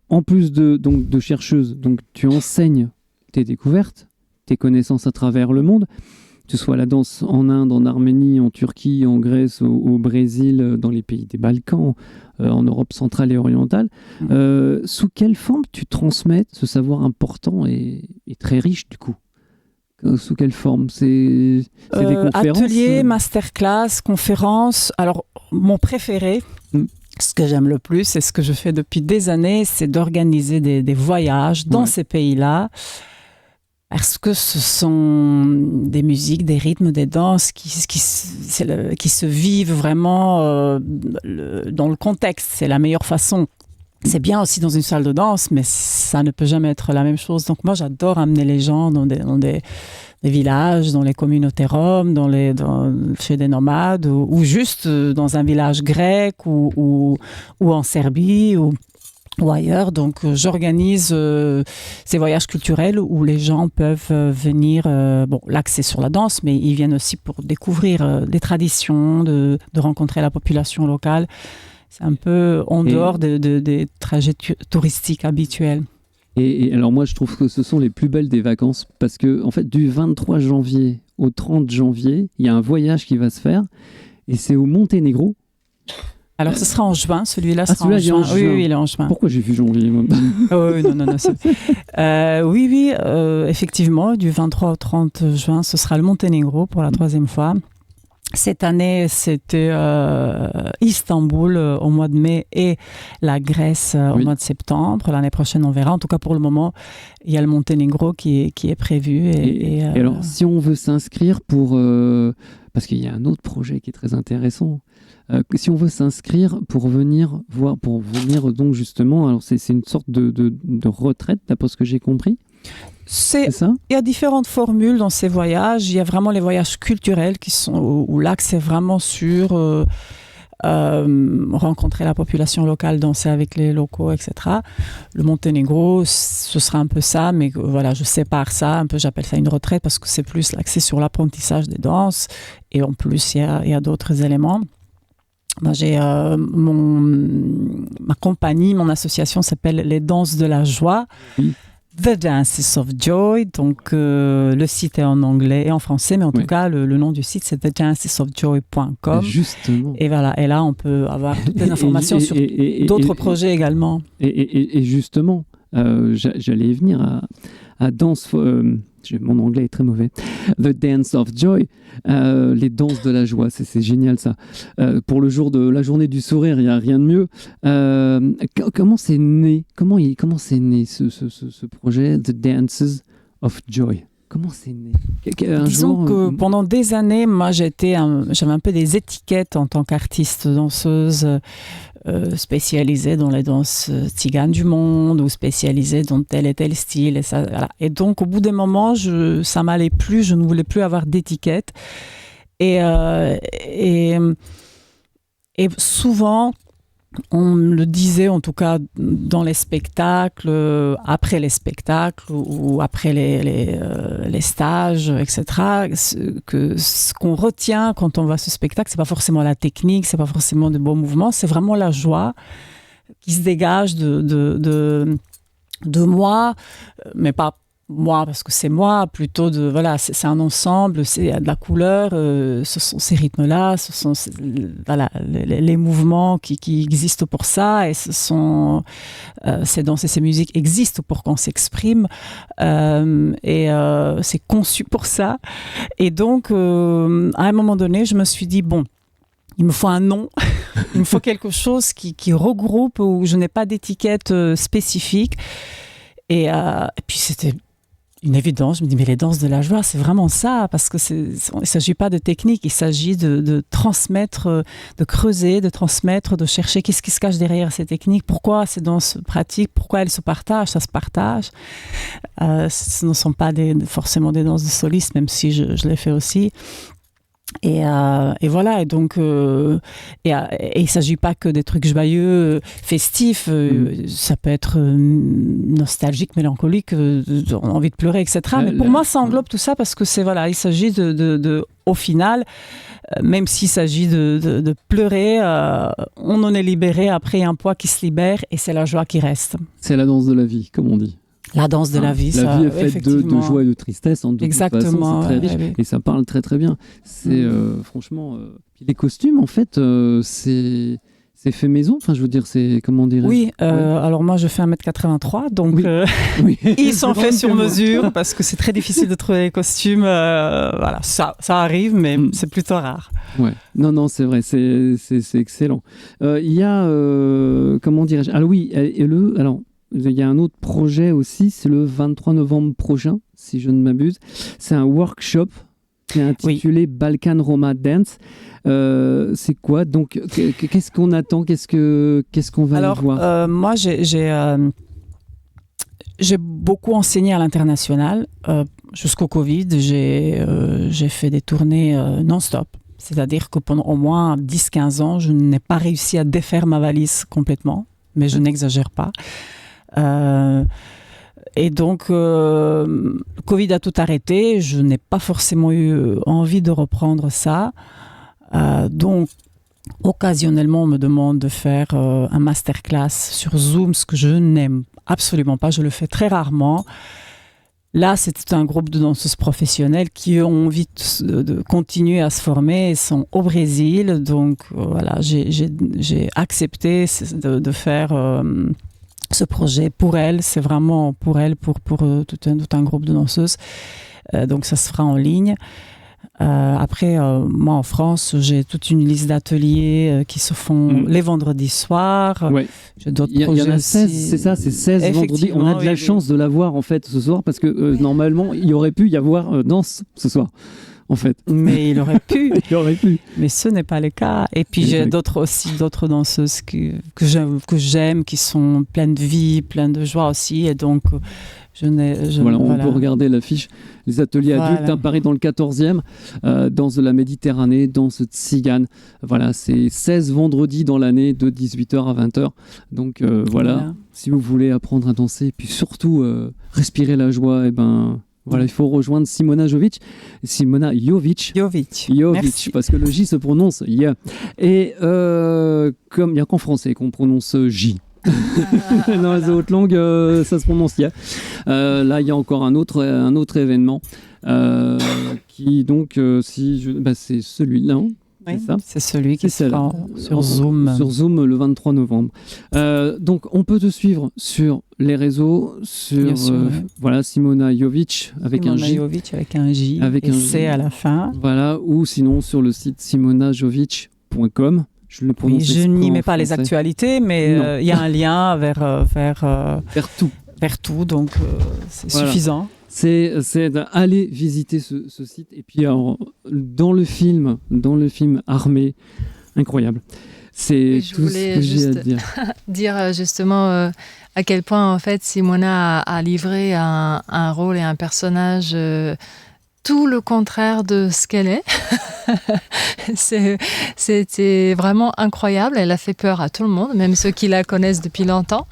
en plus de chercheuse, donc tu enseignes tes découvertes, tes connaissances à travers le monde, que ce soit la danse en Inde, en Arménie, en Turquie, en Grèce, au Brésil, dans les pays des Balkans, en Europe centrale et orientale. Sous quelle forme tu transmets ce savoir important et très riche du coup? Sous quelle forme? C'est des conférences? Ateliers, masterclass, conférences. Alors, mon préféré, ce que j'aime le plus, et ce que je fais depuis des années, c'est d'organiser des voyages dans ces pays-là. Parce que ce sont des musiques, des rythmes, des danses qui se vivent vraiment dans le contexte. C'est la meilleure façon. C'est bien aussi dans une salle de danse, mais ça ne peut jamais être la même chose. Donc moi, j'adore amener les gens dans des villages, dans les communautés roms, chez des nomades, ou juste dans un village grec, ou en Serbie, ou ailleurs. Donc j'organise ces voyages culturels où les gens peuvent venir, l'accès sur la danse, mais ils viennent aussi pour découvrir des traditions, de rencontrer la population locale. C'est un peu en dehors des trajets touristiques habituels. Et alors moi je trouve que ce sont les plus belles des vacances, parce que en fait du 23 janvier au 30 janvier, il y a un voyage qui va se faire, et c'est au Monténégro. Alors, ce sera en juin, celui-là sera en juin. Oui, il est en juin. Pourquoi j'ai vu janvier, moi? Non. Oui, effectivement, du 23 au 30 juin, ce sera le Monténégro pour la 3e fois. Cette année, c'était Istanbul au mois de mai et la Grèce au mois de septembre. L'année prochaine, on verra. En tout cas, pour le moment, il y a le Monténégro qui est prévu. Et alors, si on veut s'inscrire parce qu'il y a un autre projet qui est très intéressant. Si on veut s'inscrire pour venir donc justement, alors c'est une sorte de retraite, d'après ce que j'ai compris. C'est ça? Il y a différentes formules dans ces voyages. Il y a vraiment les voyages culturels où l'axe est vraiment sur rencontrer la population locale, danser avec les locaux, etc. Le Monténégro, ce sera un peu ça, mais voilà, je sépare ça un peu, j'appelle ça une retraite parce que c'est plus l'accès sur l'apprentissage des danses, et en plus il y a d'autres éléments. Moi, j'ai ma compagnie, mon association s'appelle Les Danses de la Joie. Oui. The Dances of Joy, donc le site est en anglais et en français, mais en tout cas le nom du site c'est thedancesofjoy.com. Justement. Et voilà, et là on peut avoir toutes les informations sur d'autres projets également. Et justement, J'allais y venir à Dance... mon anglais est très mauvais. The Dance of Joy, les danses de la joie, c'est génial ça. Pour le jour de la journée du sourire, il n'y a rien de mieux. Comment c'est né ce projet, The Dances of Joy? Comment c'est né? Disons que pendant des années, moi j'avais un peu des étiquettes en tant qu'artiste danseuse spécialisée dans les danses tziganes du monde ou spécialisée dans tel et tel style. Et, ça, voilà. Et donc au bout d'un moment, ça m'allait plus, je ne voulais plus avoir d'étiquette. Et souvent, on me le disait, en tout cas dans les spectacles, après les spectacles ou après les stages, etc., que ce qu'on retient quand on voit ce spectacle, c'est pas forcément la technique, c'est pas forcément de beaux mouvements, c'est vraiment la joie qui se dégage de moi, mais pas moi parce que c'est moi, plutôt voilà, c'est un ensemble, c'est de la couleur, ce sont ces rythmes-là, ce sont voilà, les mouvements qui existent pour ça, et ce sont ces danses et ces musiques existent pour qu'on s'exprime, et c'est conçu pour ça. Et donc, à un moment donné, je me suis dit, bon, il me faut un nom, il me faut quelque chose qui regroupe, où je n'ai pas d'étiquette spécifique. Et puis c'était une évidence, je me dis, mais les danses de la joie, c'est vraiment ça, parce que il ne s'agit pas de technique, il s'agit de transmettre, de creuser, de transmettre, de chercher qu'est-ce qui se cache derrière ces techniques, pourquoi ces danses pratiques, pourquoi elles se partagent, ça se partage. Ce ne sont pas forcément des danses de solistes, même si je les fais aussi. Et voilà, et donc et il ne s'agit pas que des trucs joyeux, festifs, ça peut être nostalgique, mélancolique, envie de pleurer, etc. Mais pour moi, ça englobe tout ça, parce que il s'agit au final, même s'il s'agit de pleurer, on en est libéré, après il y a un poids qui se libère, et c'est la joie qui reste. C'est la danse de la vie, comme on dit. La danse de la vie, ça. La vie est faite de joie et de tristesse. De exactement. Toute façon, c'est très riche, et ça parle très très bien. C'est franchement. Puis les costumes, en fait, c'est fait maison. Enfin, je veux dire, c'est comment dire. Oui. Alors moi, je fais 1m83, donc oui. Ils sont faits sur mesure, parce que c'est très difficile de trouver les costumes. Voilà, ça arrive, mais c'est plutôt rare. Ouais. Non, c'est vrai, c'est excellent. Il y a comment dirais-je. Alors oui, alors. Il y a un autre projet aussi, c'est le 23 novembre prochain, si je ne m'abuse. C'est un workshop qui est intitulé Balkan Roma Dance. C'est quoi? Donc, qu'est-ce qu'on attend? Qu'est-ce qu'on va y voir? Moi, j'ai beaucoup enseigné à l'international. Jusqu'au Covid, j'ai fait des tournées non-stop. C'est-à-dire que pendant au moins 10-15 ans, je n'ai pas réussi à défaire ma valise complètement, mais je n'exagère pas. Et donc, le Covid a tout arrêté. Je n'ai pas forcément eu envie de reprendre ça. Donc, occasionnellement, on me demande de faire un masterclass sur Zoom, ce que je n'aime absolument pas. Je le fais très rarement. Là, c'est tout un groupe de danseuses professionnelles qui ont envie de continuer à se former. Ils sont au Brésil. Donc, voilà, j'ai accepté de faire... ce projet pour elle, c'est vraiment pour elle, pour tout un groupe de danseuses. Donc ça se fera en ligne. Après, moi en France, j'ai toute une liste d'ateliers qui se font les vendredis soirs. Ouais. J'ai d'autres projets. Il y en a 16, c'est ça, c'est 16 vendredis. On a de la chance de l'avoir en fait ce soir, parce que normalement, il y aurait pu y avoir danse ce soir. En fait. Mais il aurait pu. Il aurait pu. Mais ce n'est pas le cas. Et puis j'ai d'autres danseuses que j'aime, qui sont pleines de vie, pleines de joie aussi. Et donc, on peut regarder l'affiche. Les ateliers adultes, Paris dans le 14e, danse de la Méditerranée, danse tzigane. Voilà, c'est 16 vendredis dans l'année, de 18h à 20h. Donc voilà, si vous voulez apprendre à danser, et puis surtout respirer la joie, voilà, il faut rejoindre Simona Jovic. Simona Jovic. Merci. Parce que le J se prononce Ya. Et comme il n'y a qu'en français qu'on prononce J. Dans les autres langues, ça se prononce Ya. Là, il y a encore un autre événement qui, donc, c'est celui-là. Oui, c'est ça. c'est celui qui C'est sera celle-là. sur Zoom. Sur Zoom le 23 novembre. Donc, on peut te suivre sur les réseaux, sur Bien sûr, ouais. voilà, Simona Jovic avec un J. Jovic avec un J Avec et un C J. à la fin. Voilà, ou sinon sur le site simonajovic.com. Je le Oui, prononce je exprès n'y en mets pas les français. actualités, mais Non. il y a un lien Vers tout. vers tout, donc c'est Voilà. suffisant. C'est d'aller visiter ce site. Et puis, alors, dans le film Armée, incroyable. C'est Je tout ce voulais que j'ai à juste dire. dire justement à quel point en fait Simona a livré un rôle et un personnage tout le contraire de ce qu'elle est. C'était vraiment incroyable. Elle a fait peur à tout le monde, même ceux qui la connaissent depuis longtemps.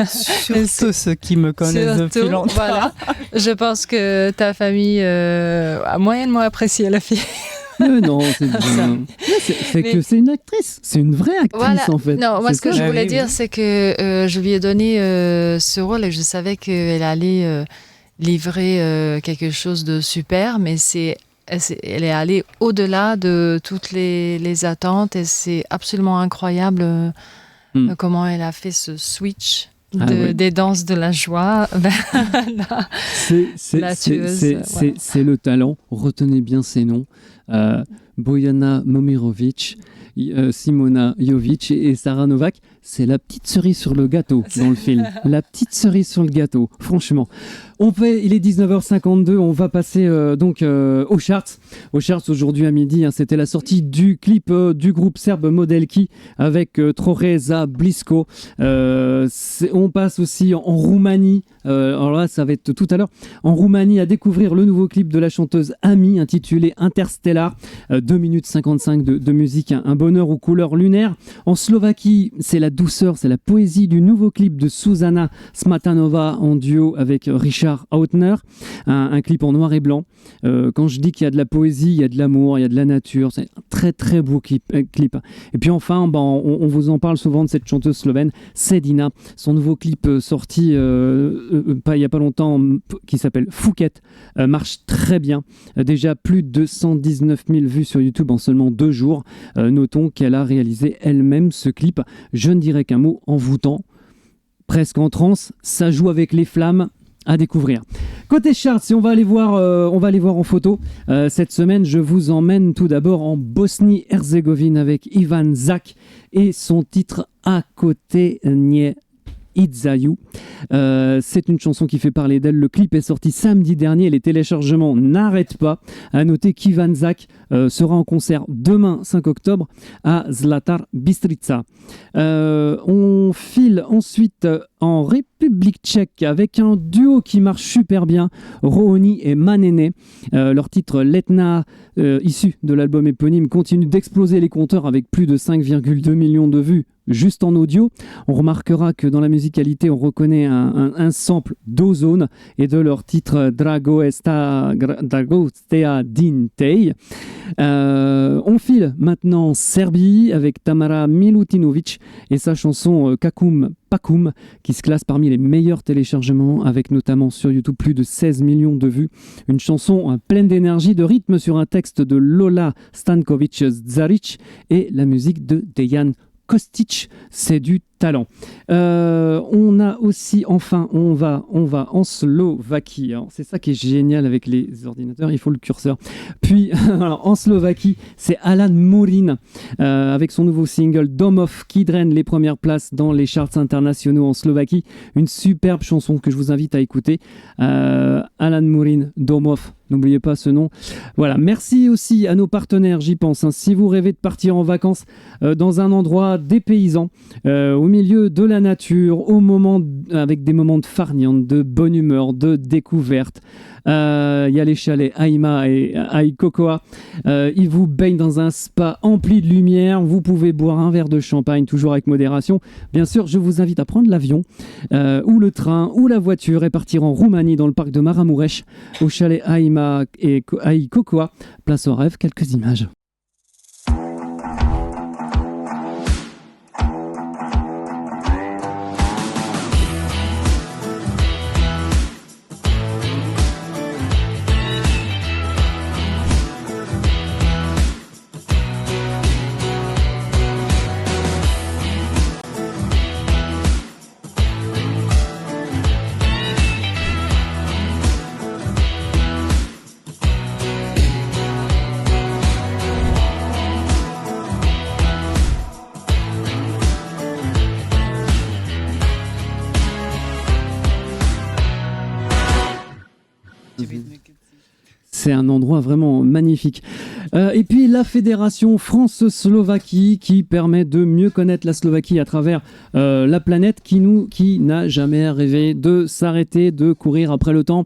Surtout ceux qui me connaissent depuis Surtout, longtemps. Voilà. Je pense que ta famille a moyennement apprécié la fille. Mais non, c'est bien. C'est Mais- que c'est une actrice. C'est une vraie actrice, Voilà. en fait. Non, moi, C'est ce que ça. je voulais oui, dire, oui. c'est que je lui ai donné ce rôle et je savais qu'elle allait livrer quelque chose de super, mais elle est allée au-delà de toutes les attentes et c'est absolument incroyable comment elle a fait ce switch Ah oui. des danses de la joie vers la tueuse. Voilà. C'est le talent. Retenez bien ces noms. Bojana Momirovic, Simona Jovic et Sara Novak. C'est la petite cerise sur le gâteau dans le film. La petite cerise sur le gâteau, franchement. Il est 19h52, on va passer donc aux charts. Aux charts aujourd'hui à midi, hein, c'était la sortie du clip du groupe serbe Modelki avec Troreza Blisko. On passe aussi en Roumanie. Alors là, ça va être tout à l'heure. En Roumanie, à découvrir le nouveau clip de la chanteuse Ami intitulé Interstellar. 2 minutes 55 de musique, un bonheur aux couleurs lunaires. En Slovaquie, c'est la douceur, c'est la poésie du nouveau clip de Susanna Smatanova en duo avec Richard Hautner. Un clip en noir et blanc. Quand je dis qu'il y a de la poésie, il y a de l'amour, il y a de la nature. C'est un très très beau clip. Et puis enfin, on vous en parle souvent de cette chanteuse slovène, Sedina. Son nouveau clip sorti il n'y a pas longtemps, qui s'appelle Phuket, marche très bien. Déjà plus de 219 000 vues sur YouTube en seulement 2 jours. Notons qu'elle a réalisé elle-même ce clip. Je ne dirais qu'un mot, envoûtant, presque en transe. Ça joue avec les flammes. À découvrir. Côté charts, si on va aller voir en photo. Cette semaine, je vous emmène tout d'abord en Bosnie-Herzégovine avec Ivan Zak et son titre À côté nie Idzaju. C'est une chanson qui fait parler d'elle. Le clip est sorti samedi dernier. Les téléchargements n'arrêtent pas. À noter qu'Ivan Zak sera en concert demain 5 octobre à Zlatar Bistrica. On file ensuite en République tchèque avec un duo qui marche super bien, Rohoni et Manene. Leur titre Letna, issu de l'album éponyme, continue d'exploser les compteurs avec plus de 5,2 millions de vues juste en audio. On remarquera que dans la musicalité, on reconnaît un sample d'Ozone et de leur titre Dragostea Dintei. On file maintenant en Serbie avec Tamara Milutinovic et sa chanson Kakum Pakum qui se classe parmi les meilleurs téléchargements avec notamment sur YouTube plus de 16 millions de vues. Une chanson pleine d'énergie, de rythme sur un texte de Lola Stankovic-Zaric et la musique de Dejan Kostic, c'est du talent. On a aussi, enfin, on va en Slovaquie. Alors, c'est ça qui est génial avec les ordinateurs, il faut le curseur. Puis, alors, en Slovaquie, c'est Alan Morin avec son nouveau single Domov qui draine les premières places dans les charts internationaux en Slovaquie. Une superbe chanson que je vous invite à écouter. Alan Morin, Domov. N'oubliez pas ce nom. Voilà. Merci aussi à nos partenaires, j'y pense. Hein. Si vous rêvez de partir en vacances dans un endroit dépaysant, au milieu de la nature, avec des moments de farniente, de bonne humeur, de découverte, il y a les chalets Aima et Aikokoa. Ils vous baignent dans un spa empli de lumière. Vous pouvez boire un verre de champagne, toujours avec modération. Bien sûr, je vous invite à prendre l'avion, ou le train, ou la voiture et partir en Roumanie, dans le parc de Maramuresh, au chalet Aima et Aikokoa. Place au rêve, quelques images. C'est un endroit vraiment magnifique. Et puis la fédération France-Slovaquie qui permet de mieux connaître la Slovaquie à travers la planète qui n'a jamais rêvé de s'arrêter, de courir après le temps,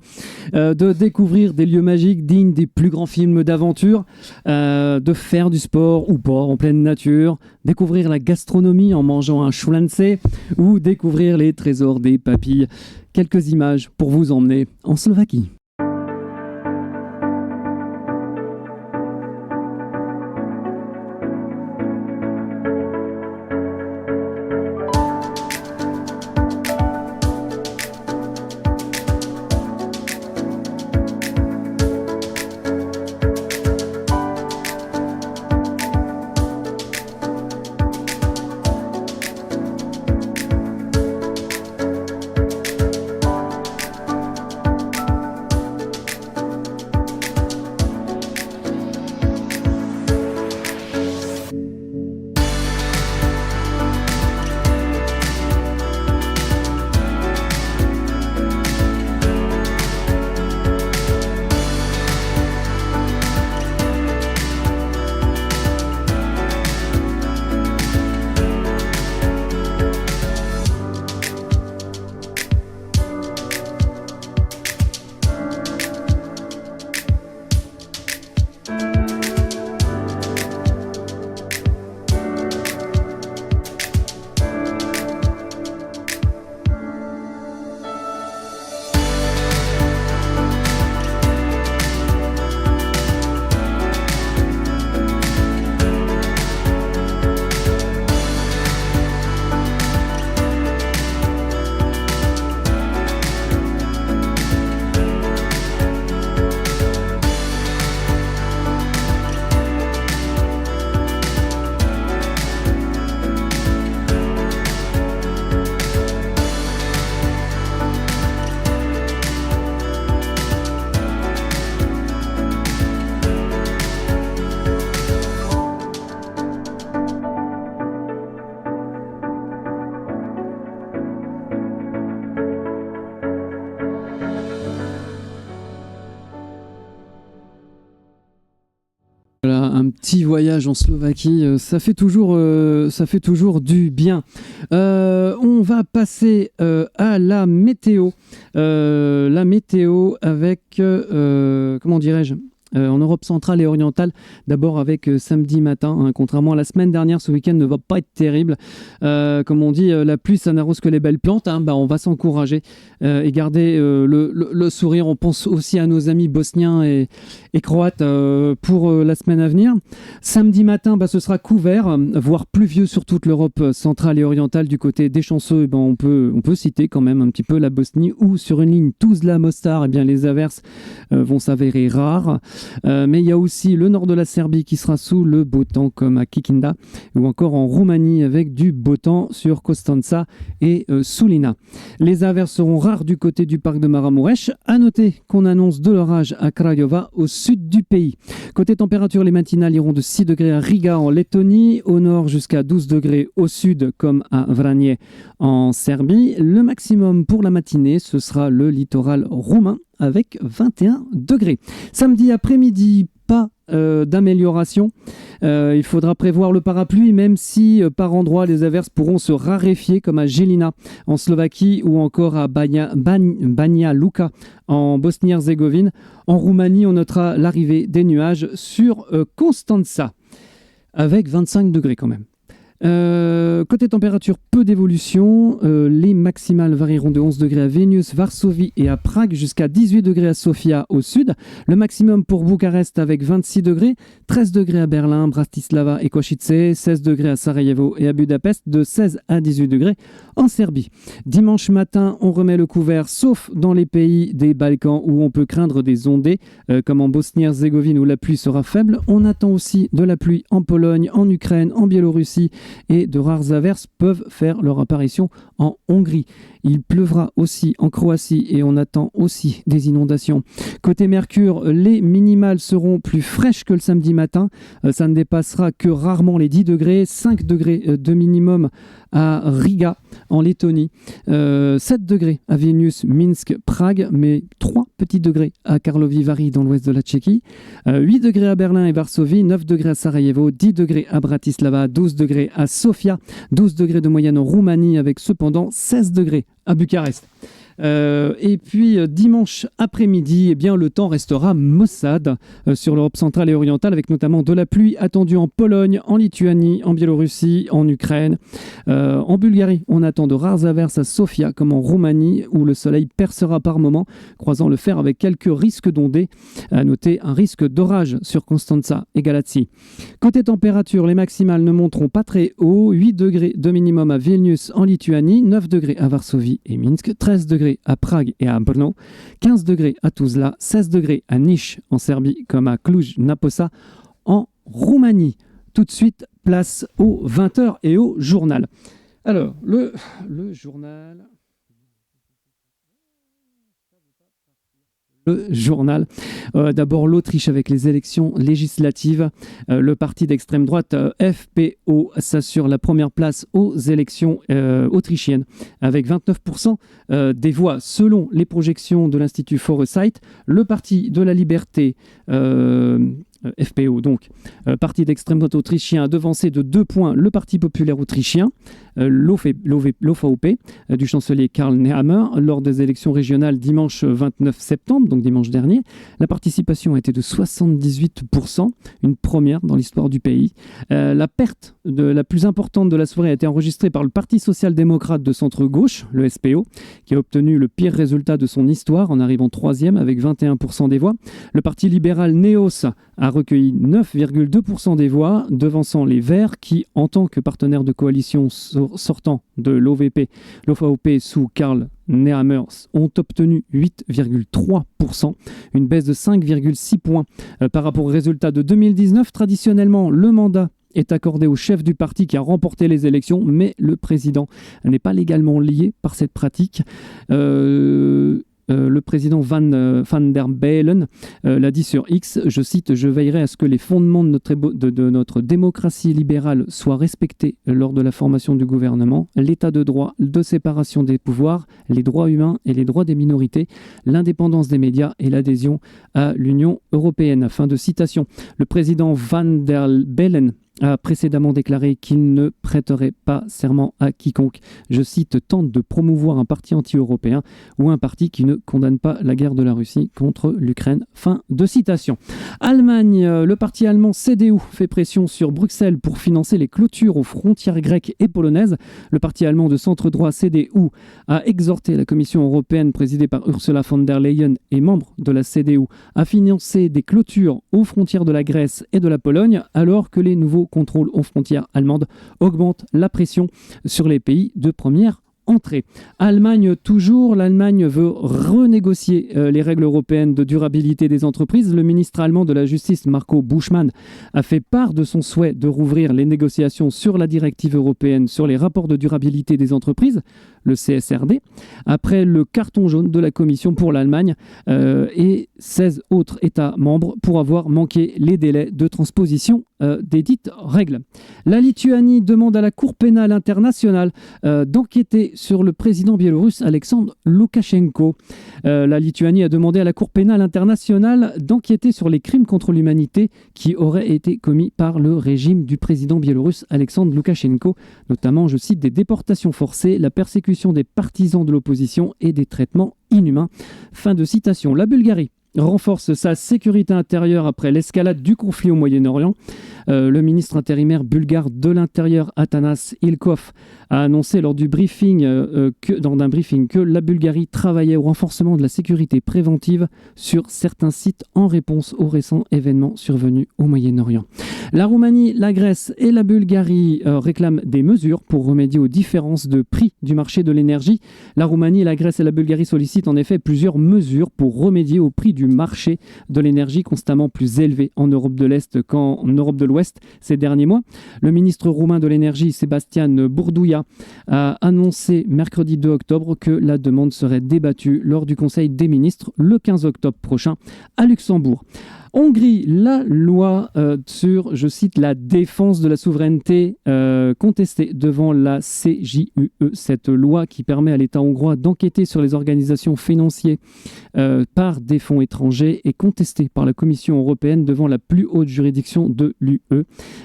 de découvrir des lieux magiques dignes des plus grands films d'aventure, de faire du sport ou pas en pleine nature, découvrir la gastronomie en mangeant un schwanze ou découvrir les trésors des papilles. Quelques images pour vous emmener en Slovaquie. Voilà, un petit voyage en Slovaquie, ça fait toujours du bien. On va passer à la météo. La météo avec, comment dirais-je, en Europe centrale et orientale, d'abord avec samedi matin, hein, contrairement à la semaine dernière, ce week-end ne va pas être terrible. Comme on dit, la pluie ça n'arrose que les belles plantes, hein, on va s'encourager et garder le sourire. On pense aussi à nos amis bosniens et croates pour la semaine à venir. Samedi matin, ce sera couvert, voire pluvieux sur toute l'Europe centrale et orientale. Du côté des chanceux, on peut citer quand même un petit peu la Bosnie, où sur une ligne Tuzla-Mostar, les averses vont s'avérer rares. Mais il y a aussi le nord de la Serbie qui sera sous le beau temps, comme à Kikinda, ou encore en Roumanie avec du beau temps sur Constanța et Sulina. Les averses seront rares du côté du parc de Maramureș. À noter qu'on annonce de l'orage à Craiova, au sud du pays. Côté température, les matinales iront de 6 degrés à Riga en Lettonie, au nord jusqu'à 12 degrés au sud, comme à Vranje en Serbie. Le maximum pour la matinée, ce sera le littoral roumain, avec 21 degrés. Samedi après-midi, pas d'amélioration. Il faudra prévoir le parapluie, même si par endroits les averses pourront se raréfier, comme à Žilina en Slovaquie ou encore à Banja Luka en Bosnie-Herzégovine. En Roumanie, on notera l'arrivée des nuages sur Constanța, avec 25 degrés quand même. Côté température, peu d'évolution. Les maximales varieront de 11 degrés à Vilnius, Varsovie et à Prague, jusqu'à 18 degrés à Sofia au sud. Le maximum pour Bucarest avec 26 degrés, 13 degrés à Berlin, Bratislava et Košice, 16 degrés à Sarajevo et à Budapest, de 16 à 18 degrés en Serbie. Dimanche matin, on remet le couvert, sauf dans les pays des Balkans où on peut craindre des ondées, comme en Bosnie-Herzégovine où la pluie sera faible. On attend aussi de la pluie en Pologne, en Ukraine, en Biélorussie, et de rares averses peuvent faire leur apparition en Hongrie. Il pleuvra aussi en Croatie et on attend aussi des inondations. Côté Mercure, les minimales seront plus fraîches que le samedi matin. Ça ne dépassera que rarement les 10 degrés, 5 degrés de minimum à Riga, en Lettonie, 7 degrés à Vilnius, Minsk, Prague, mais 3 petits degrés à Karlovy Vary dans l'ouest de la Tchéquie, 8 degrés à Berlin et Varsovie, 9 degrés à Sarajevo, 10 degrés à Bratislava, 12 degrés à Sofia, 12 degrés de moyenne en Roumanie avec cependant 16 degrés à Bucarest. Et puis dimanche après-midi, eh bien, le temps restera maussade sur l'Europe centrale et orientale, avec notamment de la pluie attendue en Pologne, en Lituanie, en Biélorussie, en Ukraine. En Bulgarie, on attend de rares averses à Sofia comme en Roumanie, où le soleil percera par moments, croisant le fer avec quelques risques d'ondées. À noter un risque d'orage sur Constanța et Galați. Côté température, les maximales ne monteront pas très haut. 8 degrés de minimum à Vilnius en Lituanie, 9 degrés à Varsovie et Minsk, 13 degrés à Prague et à Brno, 15 degrés à Tuzla, 16 degrés à Niš en Serbie comme à Cluj-Napoca en Roumanie. Tout de suite, place aux 20h et au journal. Alors, le journal... Le journal. D'abord l'Autriche avec les élections législatives. Le parti d'extrême droite FPO s'assure la première place aux élections autrichiennes avec 29% des voix selon les projections de l'Institut Foresight. Le parti de la liberté FPO, donc parti d'extrême droite autrichien, a devancé de 2 points le Parti populaire autrichien, l'OVP, du chancelier Karl Nehammer, lors des élections régionales dimanche 29 septembre, donc dimanche dernier. La participation a été de 78%, une première dans l'histoire du pays. La perte la plus importante de la soirée a été enregistrée par le Parti social-démocrate de centre-gauche, le SPO, qui a obtenu le pire résultat de son histoire en arrivant 3e avec 21% des voix. Le Parti libéral NEOS a recueilli 9,2% des voix, devançant les Verts qui, en tant que partenaire de coalition sortant de l'OVP sous Karl Nehammer, ont obtenu 8,3%, une baisse de 5,6 points par rapport au résultat de 2019. Traditionnellement, le mandat est accordé au chef du parti qui a remporté les élections, mais le président n'est pas légalement lié par cette pratique. Le président Van der Bellen l'a dit sur X, je cite, « Je veillerai à ce que les fondements de notre démocratie libérale soient respectés lors de la formation du gouvernement, l'état de droit, de séparation des pouvoirs, les droits humains et les droits des minorités, l'indépendance des médias et l'adhésion à l'Union européenne. » Fin de citation. Le président Van der Bellen a précédemment déclaré qu'il ne prêterait pas serment à quiconque, je cite, tente de promouvoir un parti anti-européen ou un parti qui ne condamne pas la guerre de la Russie contre l'Ukraine. Fin de citation. Allemagne, le parti allemand CDU fait pression sur Bruxelles pour financer les clôtures aux frontières grecques et polonaises. Le parti allemand de centre-droit CDU a exhorté la Commission européenne présidée par Ursula von der Leyen et membre de la CDU à financer des clôtures aux frontières de la Grèce et de la Pologne, alors que les nouveaux contrôle aux frontières allemandes augmente la pression sur les pays de première entrée. Allemagne toujours, l'Allemagne veut renégocier les règles européennes de durabilité des entreprises. Le ministre allemand de la Justice, Marco Buschmann, a fait part de son souhait de rouvrir les négociations sur la directive européenne sur les rapports de durabilité des entreprises, le CSRD, après le carton jaune de la Commission pour l'Allemagne et 16 autres États membres pour avoir manqué les délais de transposition des dites règles. La Lituanie demande à la Cour pénale internationale d'enquêter sur le président biélorusse Alexandre Loukachenko. La Lituanie a demandé à la Cour pénale internationale d'enquêter sur les crimes contre l'humanité qui auraient été commis par le régime du président biélorusse Alexandre Loukachenko, notamment, je cite, des déportations forcées, la persécution des partisans de l'opposition et des traitements inhumains. Fin de citation. La Bulgarie renforce sa sécurité intérieure après l'escalade du conflit au Moyen-Orient. Le ministre intérimaire bulgare de l'Intérieur, Atanas Ilkov, a annoncé lors du briefing, que la Bulgarie travaillait au renforcement de la sécurité préventive sur certains sites en réponse aux récents événements survenus au Moyen-Orient. La Roumanie, la Grèce et la Bulgarie réclament des mesures pour remédier aux différences de prix du marché de l'énergie. La Roumanie, la Grèce et la Bulgarie sollicitent en effet plusieurs mesures pour remédier au prix du marché de l'énergie constamment plus élevé en Europe de l'Est qu'en Europe de l'Ouest ces derniers mois. Le ministre roumain de l'énergie, Sebastian Bourdouia, a annoncé mercredi 2 octobre que la demande serait débattue lors du Conseil des ministres le 15 octobre prochain à Luxembourg. Hongrie, la loi sur, je cite, la défense de la souveraineté contestée devant la CJUE. Cette loi qui permet à l'État hongrois d'enquêter sur les organisations financières par des fonds étrangers est contestée par la Commission européenne devant la plus haute juridiction de l'UE,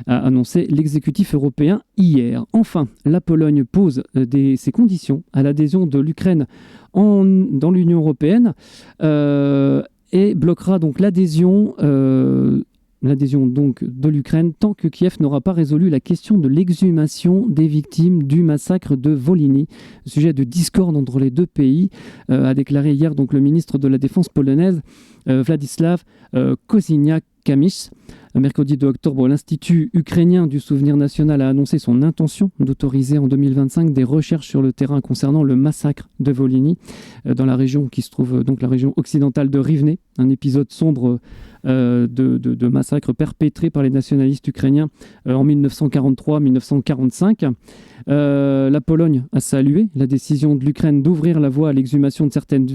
a annoncé l'exécutif européen hier. Enfin, la Pologne pose ses conditions à l'adhésion de l'Ukraine dans l'Union européenne et bloquera donc l'adhésion donc de l'Ukraine tant que Kiev n'aura pas résolu la question de l'exhumation des victimes du massacre de Volhynie. Sujet de discorde entre les deux pays, a déclaré hier donc le ministre de la Défense polonaise Władysław Kosiniak-Kamysz. Mercredi 2 octobre, l'Institut ukrainien du souvenir national a annoncé son intention d'autoriser en 2025 des recherches sur le terrain concernant le massacre de Volhynie dans la région qui se trouve donc la région occidentale de Rivne, un épisode sombre de massacre perpétré par les nationalistes ukrainiens en 1943-1945. La Pologne a salué la décision de l'Ukraine d'ouvrir la voie à l'exhumation de certaines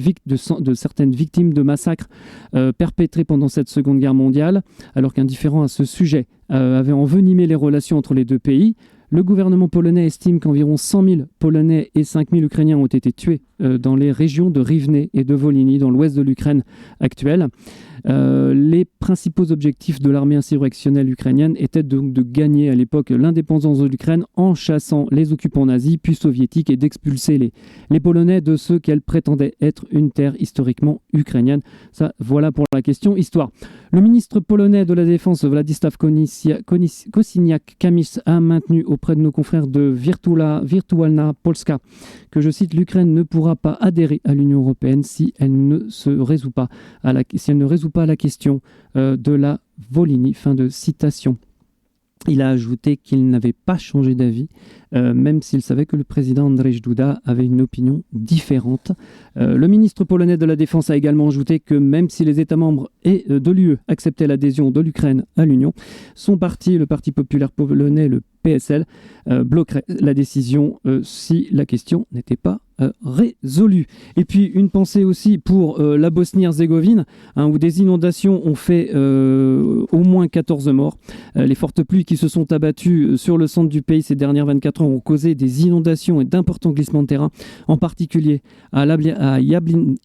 victimes de massacres perpétrés pendant cette Seconde Guerre mondiale, alors qu'indifférent à ce sujet avait envenimé les relations entre les deux pays. Le gouvernement polonais estime qu'environ 100 000 Polonais et 5 000 Ukrainiens ont été tués dans les régions de Rivne et de Volhynie, dans l'ouest de l'Ukraine actuelle. Les principaux objectifs de l'armée insurrectionnelle ukrainienne étaient donc de gagner à l'époque l'indépendance de l'Ukraine en chassant les occupants nazis puis soviétiques et d'expulser les Polonais de ce qu'elle prétendait être une terre historiquement ukrainienne. Ça, voilà pour la question histoire. Le ministre polonais de la Défense, Władysław Kosiniak-Kamysz, a maintenu auprès de nos confrères de Wirtualna Polska que, je cite, l'Ukraine ne pourra pas adhérer à l'Union européenne si elle ne résout pas à la question de la Volhynie. Fin de citation. Il a ajouté qu'il n'avait pas changé d'avis, même s'il savait que le président Andrzej Duda avait une opinion différente. Le ministre polonais de la Défense a également ajouté que même si les États membres de l'UE acceptaient l'adhésion de l'Ukraine à l'Union, son parti, le Parti populaire polonais, le PSL, bloquerait la décision si la question n'était pas résolue. Et puis une pensée aussi pour la Bosnie-Herzégovine, où des inondations ont fait au moins 14 morts. Les fortes pluies qui se sont abattues sur le centre du pays ces dernières 24 heures ont causé des inondations et d'importants glissements de terrain, en particulier à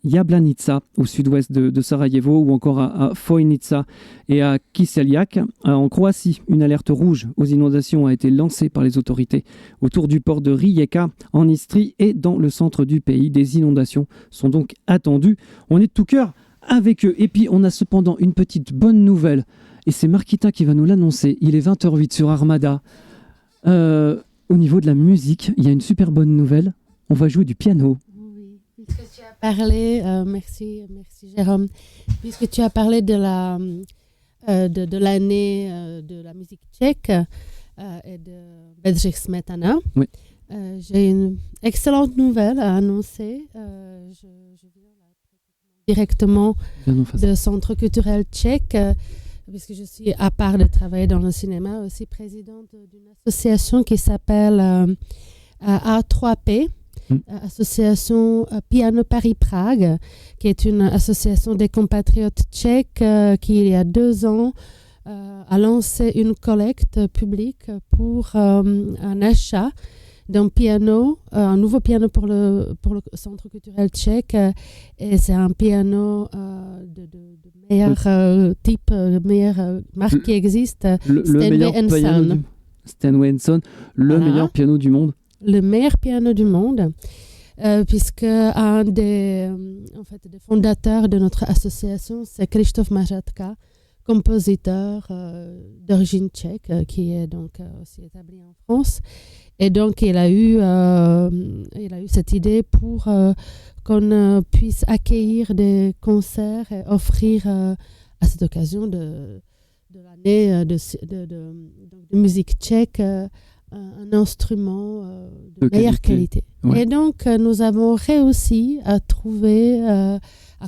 Jablanica, au sud-ouest de Sarajevo, ou encore à Fojnica et à Kiseljak. En Croatie, une alerte rouge aux inondations a été lancée par les autorités autour du port de Rijeka, en Istrie et dans le centre du pays. Des inondations sont donc attendues. On est de tout cœur avec eux. Et puis, on a cependant une petite bonne nouvelle. Et c'est Marquita qui va nous l'annoncer. Il est 20h08 sur Armada. Au niveau de la musique, il y a une super bonne nouvelle. On va jouer du piano. Oui, puisque tu as parlé, merci Jérôme, puisque tu as parlé de l'année de la musique tchèque et de Bedřich Smetana. Oui. J'ai une excellente nouvelle à annoncer. Je viens directement du Centre culturel tchèque, puisque je suis, à part de travailler dans le cinéma, aussi présidente d'une association qui s'appelle A3P, association Piano Paris Prague, qui est une association des compatriotes tchèques qui, il y a 2 ans, a lancé une collecte publique pour un achat d'un piano, un nouveau piano pour le Centre culturel tchèque. Et c'est un piano de meilleur type, de meilleure marque qui existe, Steinway & Son. Steinway & Son, le meilleur piano du monde. Le meilleur piano du monde, puisque un des fondateurs de notre association, c'est Krzysztof Mařatka, compositeur d'origine tchèque, qui est donc aussi établi en France. Et donc, il a eu cette idée pour qu'on puisse accueillir des concerts et offrir à cette occasion de l'année de musique tchèque un instrument de meilleure qualité. Ouais. Et donc, nous avons réussi à trouver, à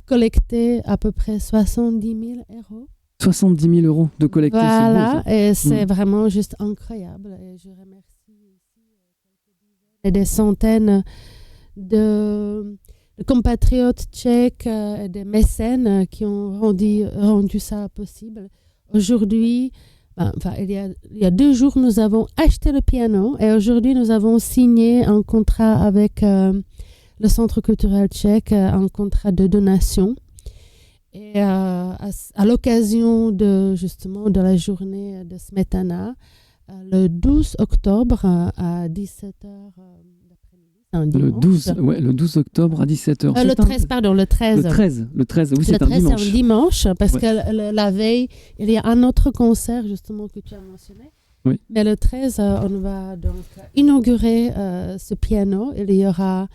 collecter à peu près 70 000 euros. 70 000 euros de collecter, voilà, c'est beau, et c'est vraiment juste incroyable. Et je remercie aussi des centaines de compatriotes tchèques et des mécènes qui ont rendu ça possible. Aujourd'hui, il y a 2 jours, nous avons acheté le piano et aujourd'hui, nous avons signé un contrat avec le Centre culturel tchèque, un contrat de donation. Et à l'occasion de la journée de Smetana, le 12 octobre à 17h le 12 octobre à 17h. Le 13, pardon, le 13. Le 13, oui, c'est un dimanche. C'est un dimanche, parce que la veille, il y a un autre concert, justement, que tu as mentionné. Oui. Mais le 13, on va donc inaugurer ce piano. Il y aura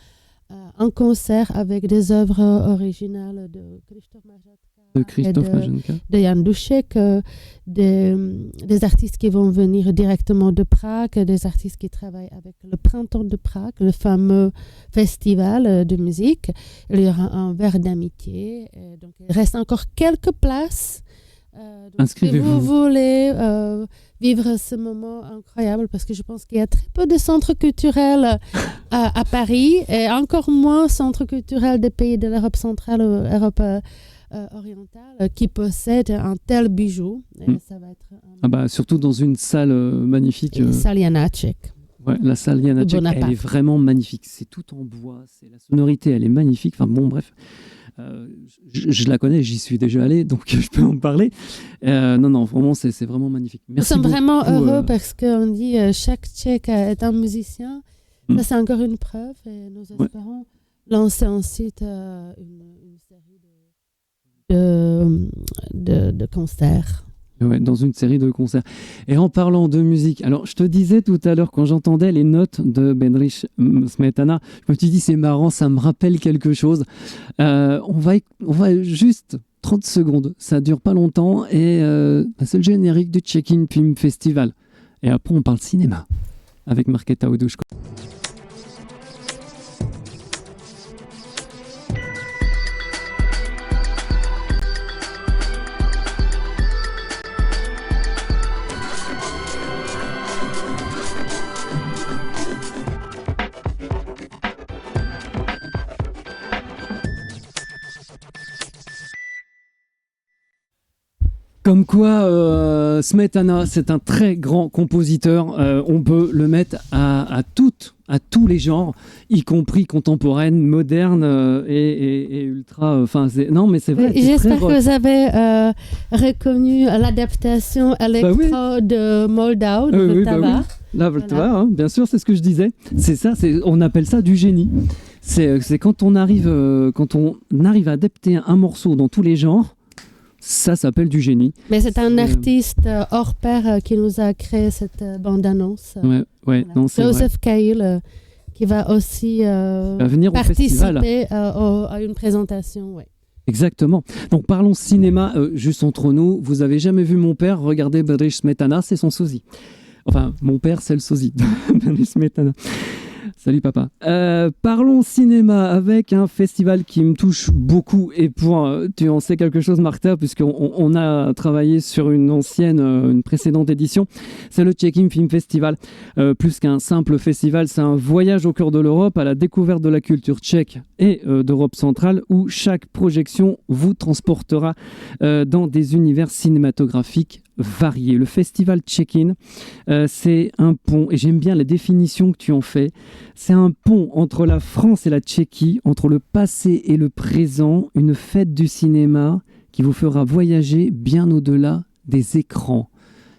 un concert avec des œuvres originales de Christophe Majenka, de Jan Dušek, des artistes qui vont venir directement de Prague, des artistes qui travaillent avec le Printemps de Prague, le fameux festival de musique. Il y aura un verre d'amitié. Donc, il reste encore quelques places. Inscrivez-vous. Si vous voulez vivre ce moment incroyable, parce que je pense qu'il y a très peu de centres culturels à Paris, et encore moins centres culturels des pays de l'Europe centrale ou l'Europe orientale qui possèdent un tel bijou. Et ça va être surtout dans une salle magnifique. Une salle Janáček. Ouais, la salle Janáček, elle est vraiment magnifique. C'est tout en bois, la sonorité, elle est magnifique. Enfin bon, bref. Je la connais, j'y suis déjà allé, donc je peux en parler. Non, vraiment, c'est vraiment magnifique. Merci Nous sommes beaucoup, vraiment heureux parce qu'on dit chaque Tchèque est un musicien. Ça, c'est encore une preuve et nous espérons lancer ensuite une série de concerts. Ouais, dans une série de concerts. Et en parlant de musique, alors je te disais tout à l'heure quand j'entendais les notes de Bedřich Smetana, je me suis dit c'est marrant, ça me rappelle quelque chose. On va juste 30 secondes, ça dure pas longtemps et c'est le générique du Check-in Film Festival. Et après on parle cinéma avec Markéta Udušková. Comme quoi, Smetana, c'est un très grand compositeur. On peut le mettre à tous les genres, y compris contemporaine, moderne et ultra. Non, mais c'est vrai. J'espère que vous avez reconnu l'adaptation électro de Moldau, de Vltava. La Vltava, hein, bien sûr, c'est ce que je disais. C'est ça, on appelle ça du génie. C'est quand on arrive à adapter un morceau dans tous les genres. Ça s'appelle du génie. Mais c'est un artiste hors pair qui nous a créé cette bande-annonce. Ouais, non, c'est Joseph Cahill, qui va aussi venir participer à une présentation. Ouais. Exactement. Donc parlons cinéma, juste entre nous. Vous avez jamais vu mon père? Regardez Bedřich Smetana, c'est son sosie. Enfin, mon père, c'est le sosie de Bedřich Smetana. Salut papa. Parlons cinéma avec un festival qui me touche beaucoup et tu en sais quelque chose Martha puisqu'on a travaillé sur une précédente édition. C'est le Check-in Film Festival. Plus qu'un simple festival, c'est un voyage au cœur de l'Europe à la découverte de la culture tchèque et d'Europe centrale où chaque projection vous transportera dans des univers cinématographiques variés. Le festival Check-in, c'est un pont, et j'aime bien la définition que tu en fais, c'est un pont entre la France et la Tchéquie, entre le passé et le présent, une fête du cinéma qui vous fera voyager bien au-delà des écrans.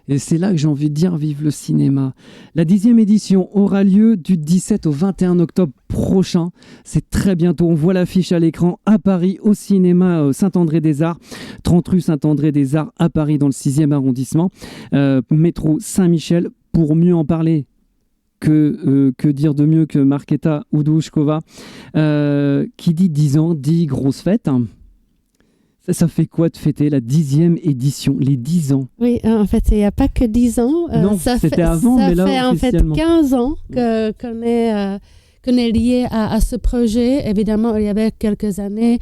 Et c'est là que j'ai envie de dire vive le cinéma. La 10e édition aura lieu du 17 au 21 octobre prochain. C'est très bientôt. On voit l'affiche à l'écran à Paris, au cinéma Saint-André-des-Arts, 30 rue Saint-André-des-Arts à Paris dans le 6e arrondissement. Métro Saint-Michel. Pour mieux en parler, que dire de mieux que Markéta Udušková qui dit 10 ans, dit grosse fête. Ça fait quoi de fêter la 10e édition, les 10 ans? Oui, en fait, il n'y a pas que 10 ans. Non, c'était avant, mais là, officiellement. Ça fait en fait 15 ans qu'on est lié à ce projet. Évidemment, il y avait quelques années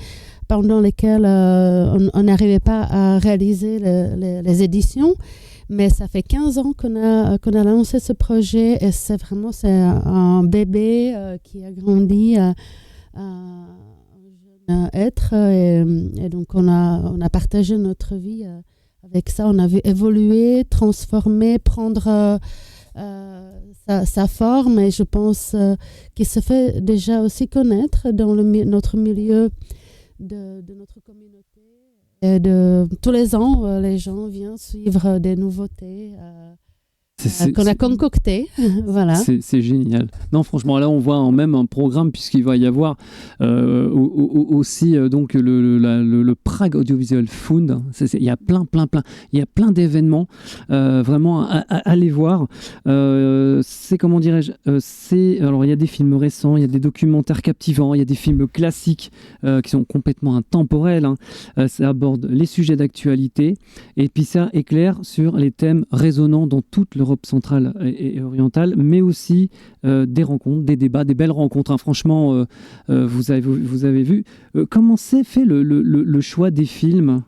pendant lesquelles on n'arrivait pas à réaliser les éditions. Mais ça fait 15 ans qu'on a lancé ce projet et c'est un bébé qui a grandi être. Et donc, on a partagé notre vie avec ça. On a vu évoluer, transformer, prendre sa forme. Et je pense qu'il se fait déjà aussi connaître dans notre milieu de notre communauté. Et tous les ans, les gens viennent suivre des nouveautés. Qu'on a concocté, voilà. C'est génial. Non, franchement, là, on voit même un programme puisqu'il va y avoir aussi donc le Prague Audiovisual Fund. Il y a il y a plein d'événements vraiment à aller voir. C'est comment dirais-je alors il y a des films récents, il y a des documentaires captivants, il y a des films classiques qui sont complètement intemporels. Ça aborde les sujets d'actualité et puis ça éclaire sur les thèmes résonnants dans toute l'Europe centrale et orientale, mais aussi des rencontres, des débats, des belles rencontres. Franchement, vous avez vu. Comment s'est fait le choix des films ?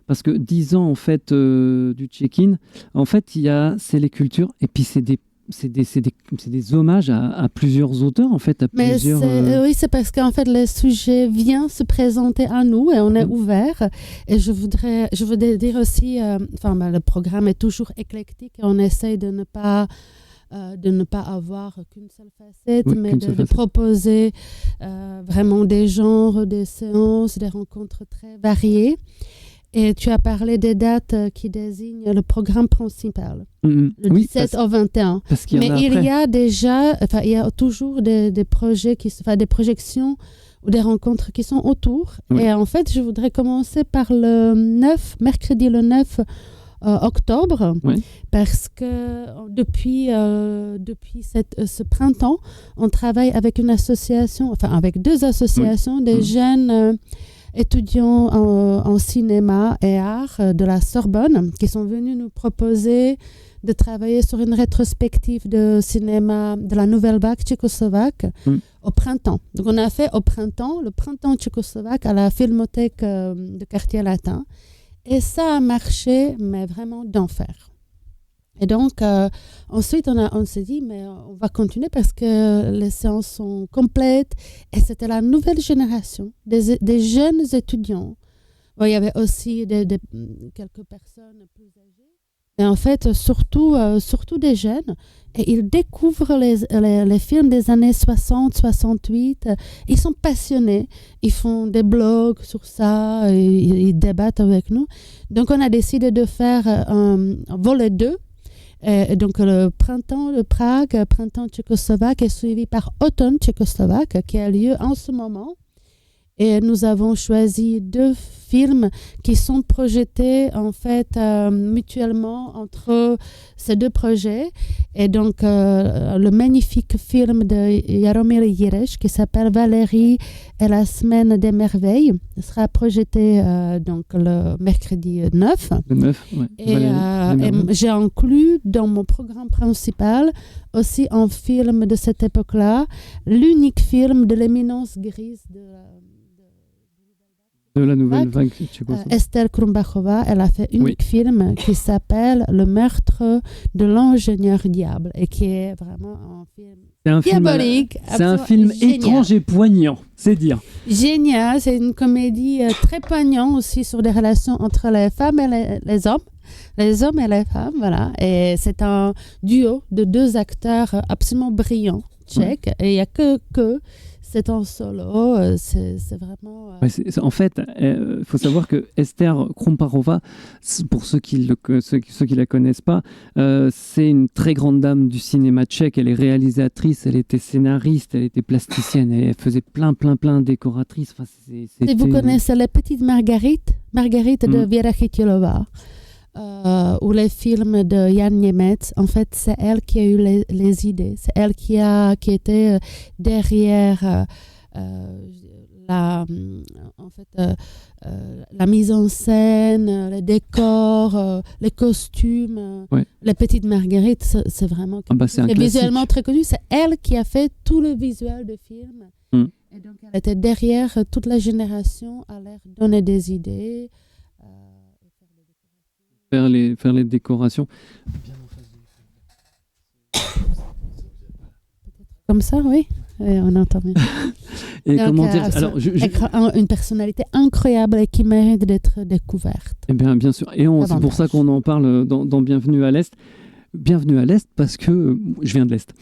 Parce que 10 ans en fait du check-in, en fait, c'est les cultures et puis c'est des hommages à plusieurs auteurs en fait, Oui, c'est parce qu'en fait le sujet vient se présenter à nous et on est ouvert. Et je voudrais dire aussi, le programme est toujours éclectique et on essaye de ne pas avoir qu'une seule facette, mais de proposer vraiment des genres, des séances, des rencontres très variées. Et tu as parlé des dates qui désignent le programme principal, le 17 au 21. Mais il y a déjà, il y a toujours des projets des projections ou des rencontres qui sont autour. Oui. Et en fait, je voudrais commencer par mercredi le 9 octobre, parce que depuis ce printemps, on travaille avec avec deux associations, des jeunes étudiants en cinéma et art de la Sorbonne qui sont venus nous proposer de travailler sur une rétrospective de cinéma de la nouvelle vague tchécoslovaque au printemps. Donc on a fait le printemps tchécoslovaque à la Filmothèque de Quartier Latin et ça a marché, mais vraiment d'enfer. Et donc, ensuite, on s'est dit, mais on va continuer parce que les séances sont complètes. Et c'était la nouvelle génération, des jeunes étudiants. Bon, il y avait aussi quelques personnes plus âgées. Mais en fait, surtout des jeunes. Et ils découvrent les films des années 60, 68. Ils sont passionnés. Ils font des blogs sur ça. Et ils débattent avec nous. Donc, on a décidé de faire un volet 2. Donc le printemps de Prague, printemps tchécoslovaque est suivi par automne tchécoslovaque qui a lieu en ce moment. Et nous avons choisi 2 films qui sont projetés en fait mutuellement entre ces 2 projets. Et donc le magnifique film de Jaromír Jireš qui s'appelle Valérie et la semaine des merveilles sera projeté donc le mercredi 9. Le 9, ouais. Et j'ai inclus dans mon programme principal aussi un film de cette époque-là, l'unique film de l'éminence grise de la nouvelle vague tchécoslovaque. Estelle Krumbachova, elle a fait un unique film qui s'appelle Le meurtre de l'ingénieur diable et qui est vraiment un film diabolique. C'est un film étrange et poignant, c'est dire. Génial, c'est une comédie très poignante aussi sur les relations entre les femmes et les hommes. Les hommes et les femmes, voilà. Et c'est un duo de 2 acteurs absolument brillants, tchèques. Et il n'y a que c'est en solo, c'est vraiment... En fait, il faut savoir que Esther Krumbachova, pour ceux qui la connaissent pas, c'est une très grande dame du cinéma tchèque. Elle est réalisatrice, elle était scénariste, elle était plasticienne, elle faisait plein décoratrice. Enfin, si vous connaissez Les Petites Marguerites de Věra Chytilová, ou les films de Jan Němec, en fait, c'est elle qui a eu les idées. C'est elle qui était derrière la mise en scène, les décors, les costumes. Les Petites Marguerites, c'est vraiment c'est visuellement très connu. C'est elle qui a fait tout le visuel du film. Et donc, elle était derrière toute la génération à leur donner des idées. Faire les décorations. Comme ça, oui. et on entend bien. Et Donc, comment dire alors, une personnalité incroyable et qui mérite d'être découverte. Eh bien sûr. Et c'est pour ça qu'on en parle dans Bienvenue à l'Est. Bienvenue à l'Est parce que je viens de l'Est.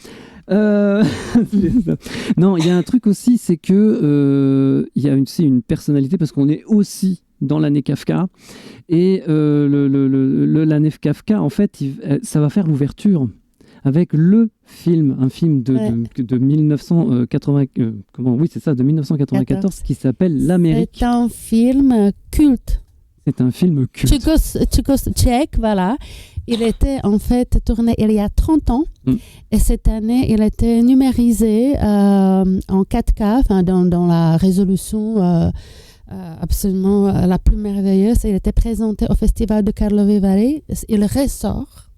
Non, il y a un truc aussi, c'est que il y a aussi une personnalité parce qu'on est aussi dans l'année Kafka et l'année Kafka, en fait, ça va faire l'ouverture avec un film de 1994 qui s'appelle L'Amérique. C'est un film culte. C'est un film culte. Tchèque, voilà. Il était en fait tourné il y a 30 ans et cette année, il était numérisé en 4K, dans la résolution absolument la plus merveilleuse. Il était présenté au Festival de Karlovy Vary. Il ressort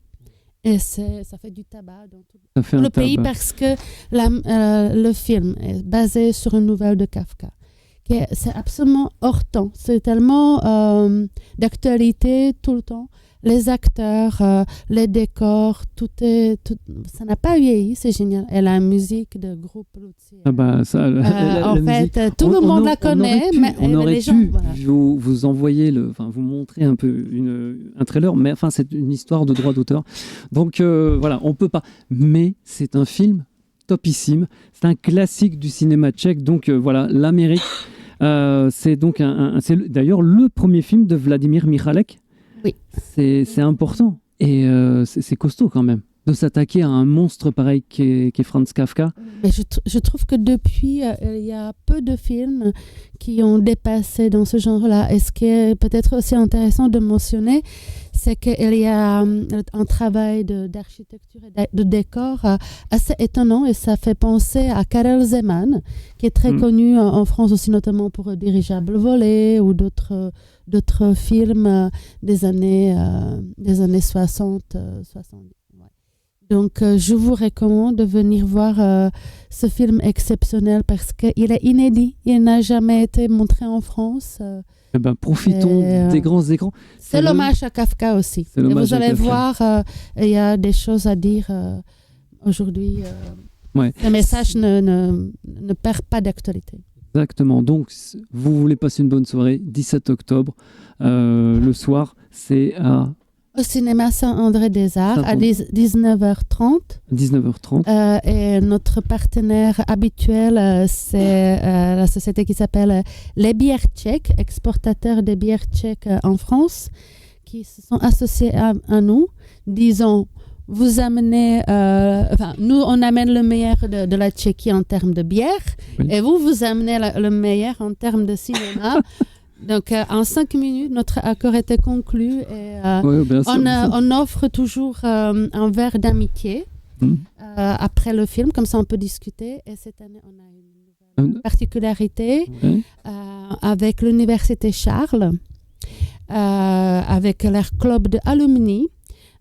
et ça fait du tabac dans tout le pays parce que le film est basé sur une nouvelle de Kafka. C'est absolument hors temps. C'est tellement d'actualité tout le temps. Les acteurs, les décors, ça n'a pas vieilli, c'est génial. Et la musique de groupe Luthier. Ah bah ça, en fait, tout le monde la connaît, mais on aurait les gens, pu voilà. vous envoyer vous montrer un peu un trailer, mais enfin c'est une histoire de droit d'auteur. Donc voilà, on peut pas. Mais c'est un film topissime. C'est un classique du cinéma tchèque. Donc voilà, l'Amérique. C'est donc c'est d'ailleurs le premier film de Vladimir Michalek. Oui. C'est important et c'est costaud quand même de s'attaquer à un monstre pareil qu'est Franz Kafka. Mais je trouve que depuis, il y a peu de films qui ont dépassé dans ce genre-là. Et ce qui est peut-être aussi intéressant de mentionner, c'est qu'il y a un travail d'architecture et de décor assez étonnant et ça fait penser à Karel Zeman, qui est très connu en France aussi, notamment pour Dirigeable volé ou d'autres films des années 60, 70. Donc, je vous recommande de venir voir ce film exceptionnel parce qu'il est inédit. Il n'a jamais été montré en France. Profitons des grands écrans. C'est l'hommage à Kafka aussi. Et vous allez voir, il y a des choses à dire aujourd'hui. Le message ne perd pas d'actualité. Exactement. Donc, vous voulez passer une bonne soirée, 17 octobre, le soir, c'est au cinéma Saint-André-des-Arts à 19h30. 19h30. Et notre partenaire habituel, c'est la société qui s'appelle Les Bières Tchèques, exportateurs des bières tchèques en France, qui se sont associés à nous. Disons, vous amenez, nous, on amène le meilleur de la Tchéquie en termes de bière, et vous amenez le meilleur en termes de cinéma. Donc, en 5 minutes, notre accord était conclu et on offre toujours un verre d'amitié après le film, comme ça on peut discuter. Et cette année, on a une particularité avec l'Université Charles, avec leur club d'alumni.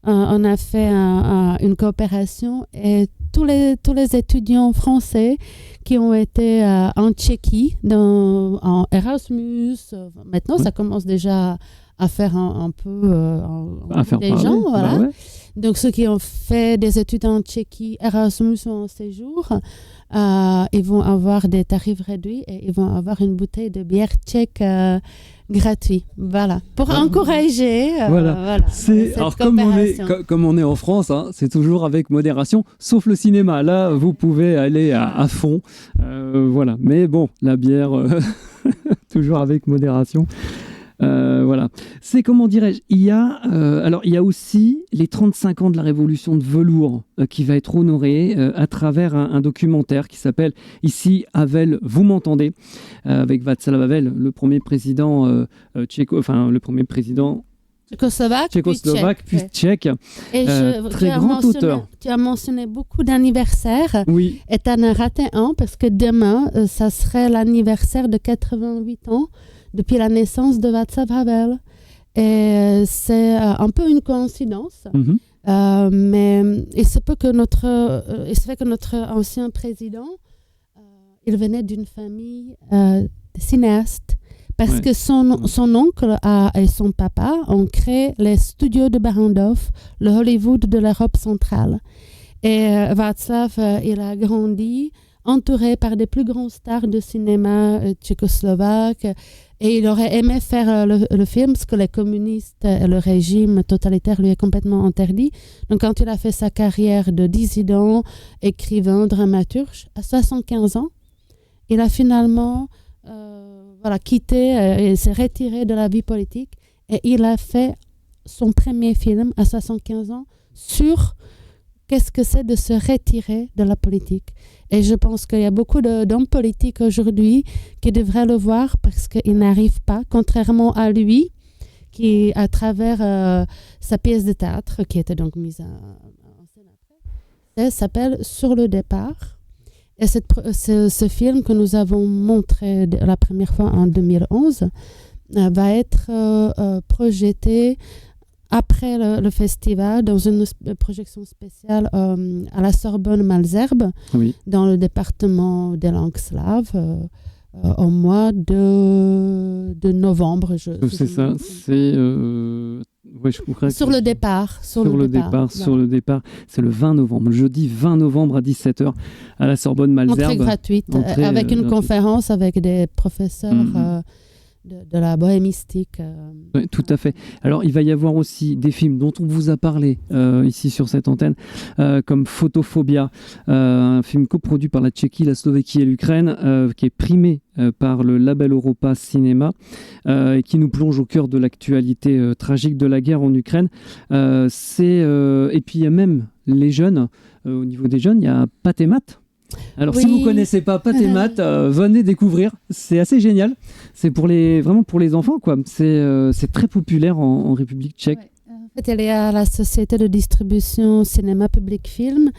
On a fait une coopération et tous les étudiants français qui ont été en Tchéquie, en Erasmus, maintenant ça commence déjà à faire un peu des parler, gens. Voilà. Donc ceux qui ont fait des études en Tchéquie, Erasmus ou en séjour, ils vont avoir des tarifs réduits et ils vont avoir une bouteille de bière tchèque gratuit, voilà, pour encourager cette comme on est en France, c'est toujours avec modération, sauf le cinéma. Là, vous pouvez aller à fond, voilà. Mais bon, la bière, toujours avec modération. Voilà. C'est, comment dirais-je, il y a aussi les 35 ans de la révolution de velours qui va être honoré à travers un documentaire qui s'appelle Ici Havel, vous m'entendez, avec Václav Havel, le premier président tchécoslovaque puis tchèque. Et très grand auteur. Tu as mentionné beaucoup d'anniversaires. Oui. Et tu en as raté un parce que demain, ça serait l'anniversaire de 88 ans depuis la naissance de Václav Havel. Et c'est un peu une coïncidence. Mais il se peut que notre ancien président, il venait d'une famille de cinéastes. Parce que son oncle et son papa ont créé les studios de Barrandov, le Hollywood de l'Europe centrale. Et Václav, il a grandi entouré par des plus grands stars de cinéma tchécoslovaques. Et il aurait aimé faire le film, parce que les communistes et le régime totalitaire lui est complètement interdit. Donc quand il a fait sa carrière de dissident, écrivain, dramaturge, à 75 ans, il a finalement quitté et s'est retiré de la vie politique. Et il a fait son premier film à 75 ans sur qu'est-ce que c'est de se retirer de la politique. Et je pense qu'il y a beaucoup d'hommes politiques aujourd'hui qui devraient le voir parce qu'ils n'arrivent pas, contrairement à lui, qui, à travers sa pièce de théâtre, qui était donc mise en scène après, s'appelle « Sur le départ ». Et ce film que nous avons montré la première fois en 2011 va être projeté après le festival, dans une projection spéciale à la Sorbonne Malesherbes, dans le département des langues slaves, au mois de novembre. C'est ça, c'est... Sur le départ. Sur le départ. C'est le 20 novembre, le jeudi 20 novembre à 17h à la Sorbonne Malesherbes. Entrée gratuite, avec une conférence avec des professeurs... De la bohémistique. Oui, tout à fait. Alors, il va y avoir aussi des films dont on vous a parlé ici sur cette antenne, comme Photophobia, un film coproduit par la Tchéquie, la Slovéquie et l'Ukraine, qui est primé par le label Europa Cinéma et qui nous plonge au cœur de l'actualité tragique de la guerre en Ukraine. Et puis, il y a même les jeunes. Au niveau des jeunes, il y a Pat et Matt. Alors, si vous ne connaissez pas Pat et Matt, venez découvrir. C'est assez génial. C'est vraiment pour les enfants, quoi. C'est très populaire en République tchèque. Ouais. En fait, il y a la société de distribution Cinéma Public Film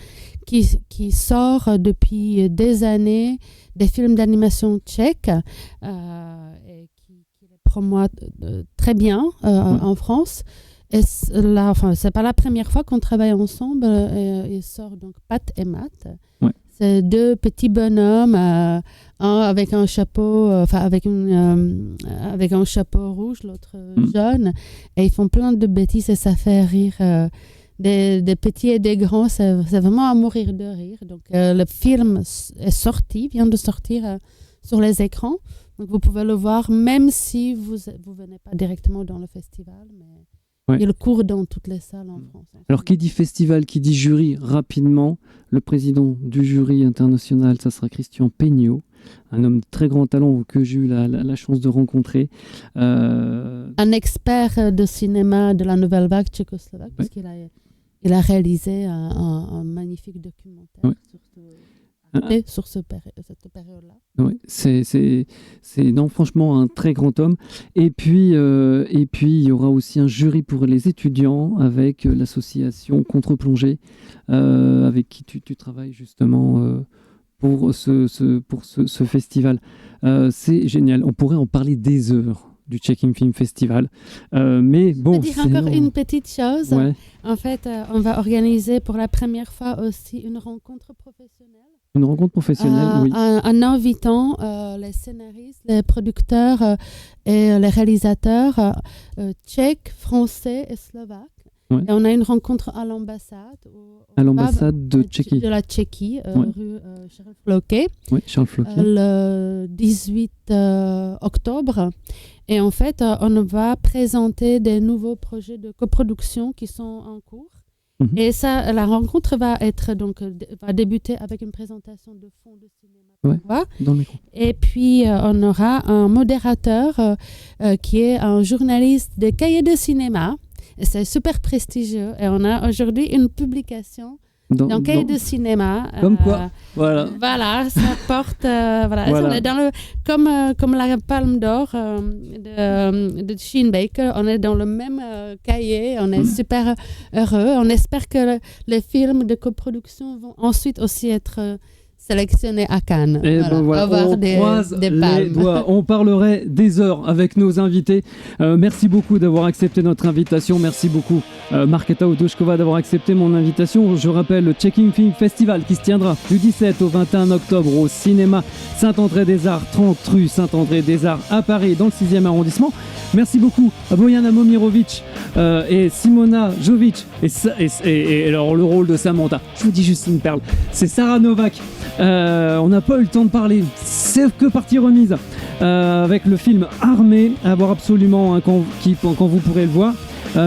qui sort depuis des années des films d'animation tchèques et qui les promoit très bien en France. Et là, c'est pas la première fois qu'on travaille ensemble. Il sort donc Pat et Matt. Ouais. C'est deux petits bonhommes, un avec un chapeau, avec un chapeau rouge, l'autre jaune, et ils font plein de bêtises et ça fait rire des petits et des grands. C'est vraiment à mourir de rire. Donc le film vient de sortir sur les écrans. Donc vous pouvez le voir même si vous venez pas directement dans le festival, mais il court dans toutes les salles en France. Alors, qui dit festival, qui dit jury, rapidement, le président du jury international, ça sera Christian Peño, un homme de très grand talent que j'ai eu la chance de rencontrer. Un expert de cinéma de la nouvelle vague tchécoslovaque, parce qu'il a réalisé un magnifique documentaire sur cette période-là. Oui, c'est non, franchement un très grand homme. Et puis il y aura aussi un jury pour les étudiants avec l'association Contre-Plongée, avec qui tu travailles justement pour ce festival. C'est génial. On pourrait en parler des heures du Tchèque Film Festival. Mais bon, je peux dire encore une petite chose. Ouais. En fait, on va organiser pour la première fois aussi une rencontre professionnelle. Une rencontre professionnelle, oui. En invitant les scénaristes, les producteurs et les réalisateurs tchèques, français et slovaques. Ouais. Et on a une rencontre à l'ambassade. À l'ambassade de Tchéquie. De la Tchéquie, rue Charles Floquet. Oui, Charles Floquet. Le 18 octobre. Et en fait, on va présenter des nouveaux projets de coproduction qui sont en cours. Et ça, la rencontre va débuter avec une présentation de fond de cinéma. Dans le micro. Et puis, on aura un modérateur qui est un journaliste des cahiers de cinéma. Et c'est super prestigieux. Et on a aujourd'hui une publication dans cahier de cinéma. Comme quoi, voilà. Voilà, ça porte... voilà. On est dans comme la Palme d'Or de Sheen Baker. On est dans le même cahier. On est super heureux. On espère que les films de coproduction vont ensuite aussi être sélectionnés à Cannes. Et avoir on croise des les palmes. doigts. On parlerait des heures avec nos invités. Merci beaucoup d'avoir accepté notre invitation. Merci beaucoup Markéta Udošková d'avoir accepté mon invitation. Je rappelle le Tchèque Film Festival qui se tiendra du 17 au 21 octobre au cinéma Saint-André-des-Arts, 30 rue Saint-André-des-Arts à Paris, dans le 6e arrondissement. Merci beaucoup à Bojana Momirovic et Simona Jovic et alors le rôle de Samantha, je vous dis juste une perle, c'est Sarah Novak. On n'a pas eu le temps de parler, c'est que partie remise avec le film Armée, à voir absolument hein, quand vous pourrez le voir.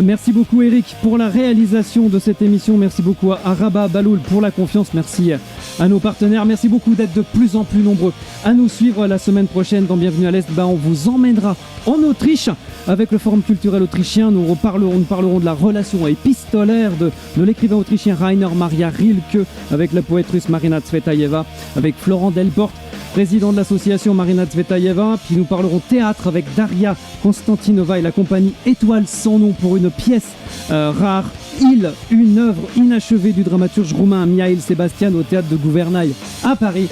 Merci beaucoup Eric pour la réalisation de cette émission, merci beaucoup à Rabat Baloul pour la confiance, merci à nos partenaires, merci beaucoup d'être de plus en plus nombreux à nous suivre. La semaine prochaine dans Bienvenue à l'Est, on vous emmènera en Autriche avec le Forum culturel autrichien. Nous parlerons de la relation épistolaire de l'écrivain autrichien Rainer Maria Rilke avec la poète russe Marina Tsvetaeva, avec Florent Delporte, président de l'association Marina Tsvetaeva. Puis nous parlerons théâtre avec Daria Konstantinova et la compagnie Étoile sans nom pour une pièce rare, une œuvre inachevée du dramaturge roumain Mihail Sebastian au théâtre de Gouvernail à Paris.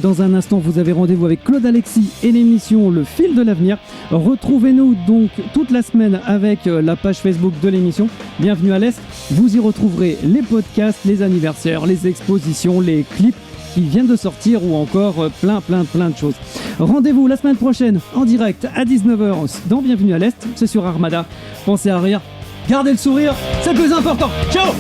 Dans un instant, vous avez rendez-vous avec Claude Alexis et l'émission Le Fil de l'Avenir. Retrouvez-nous donc toute la semaine avec la page Facebook de l'émission Bienvenue à l'Est. Vous y retrouverez les podcasts, les anniversaires, les expositions, les clips qui viennent de sortir ou encore plein de choses. Rendez-vous la semaine prochaine en direct à 19h dans Bienvenue à l'Est, c'est sur Armada. Pensez à rire, gardez le sourire, c'est le plus important. Ciao.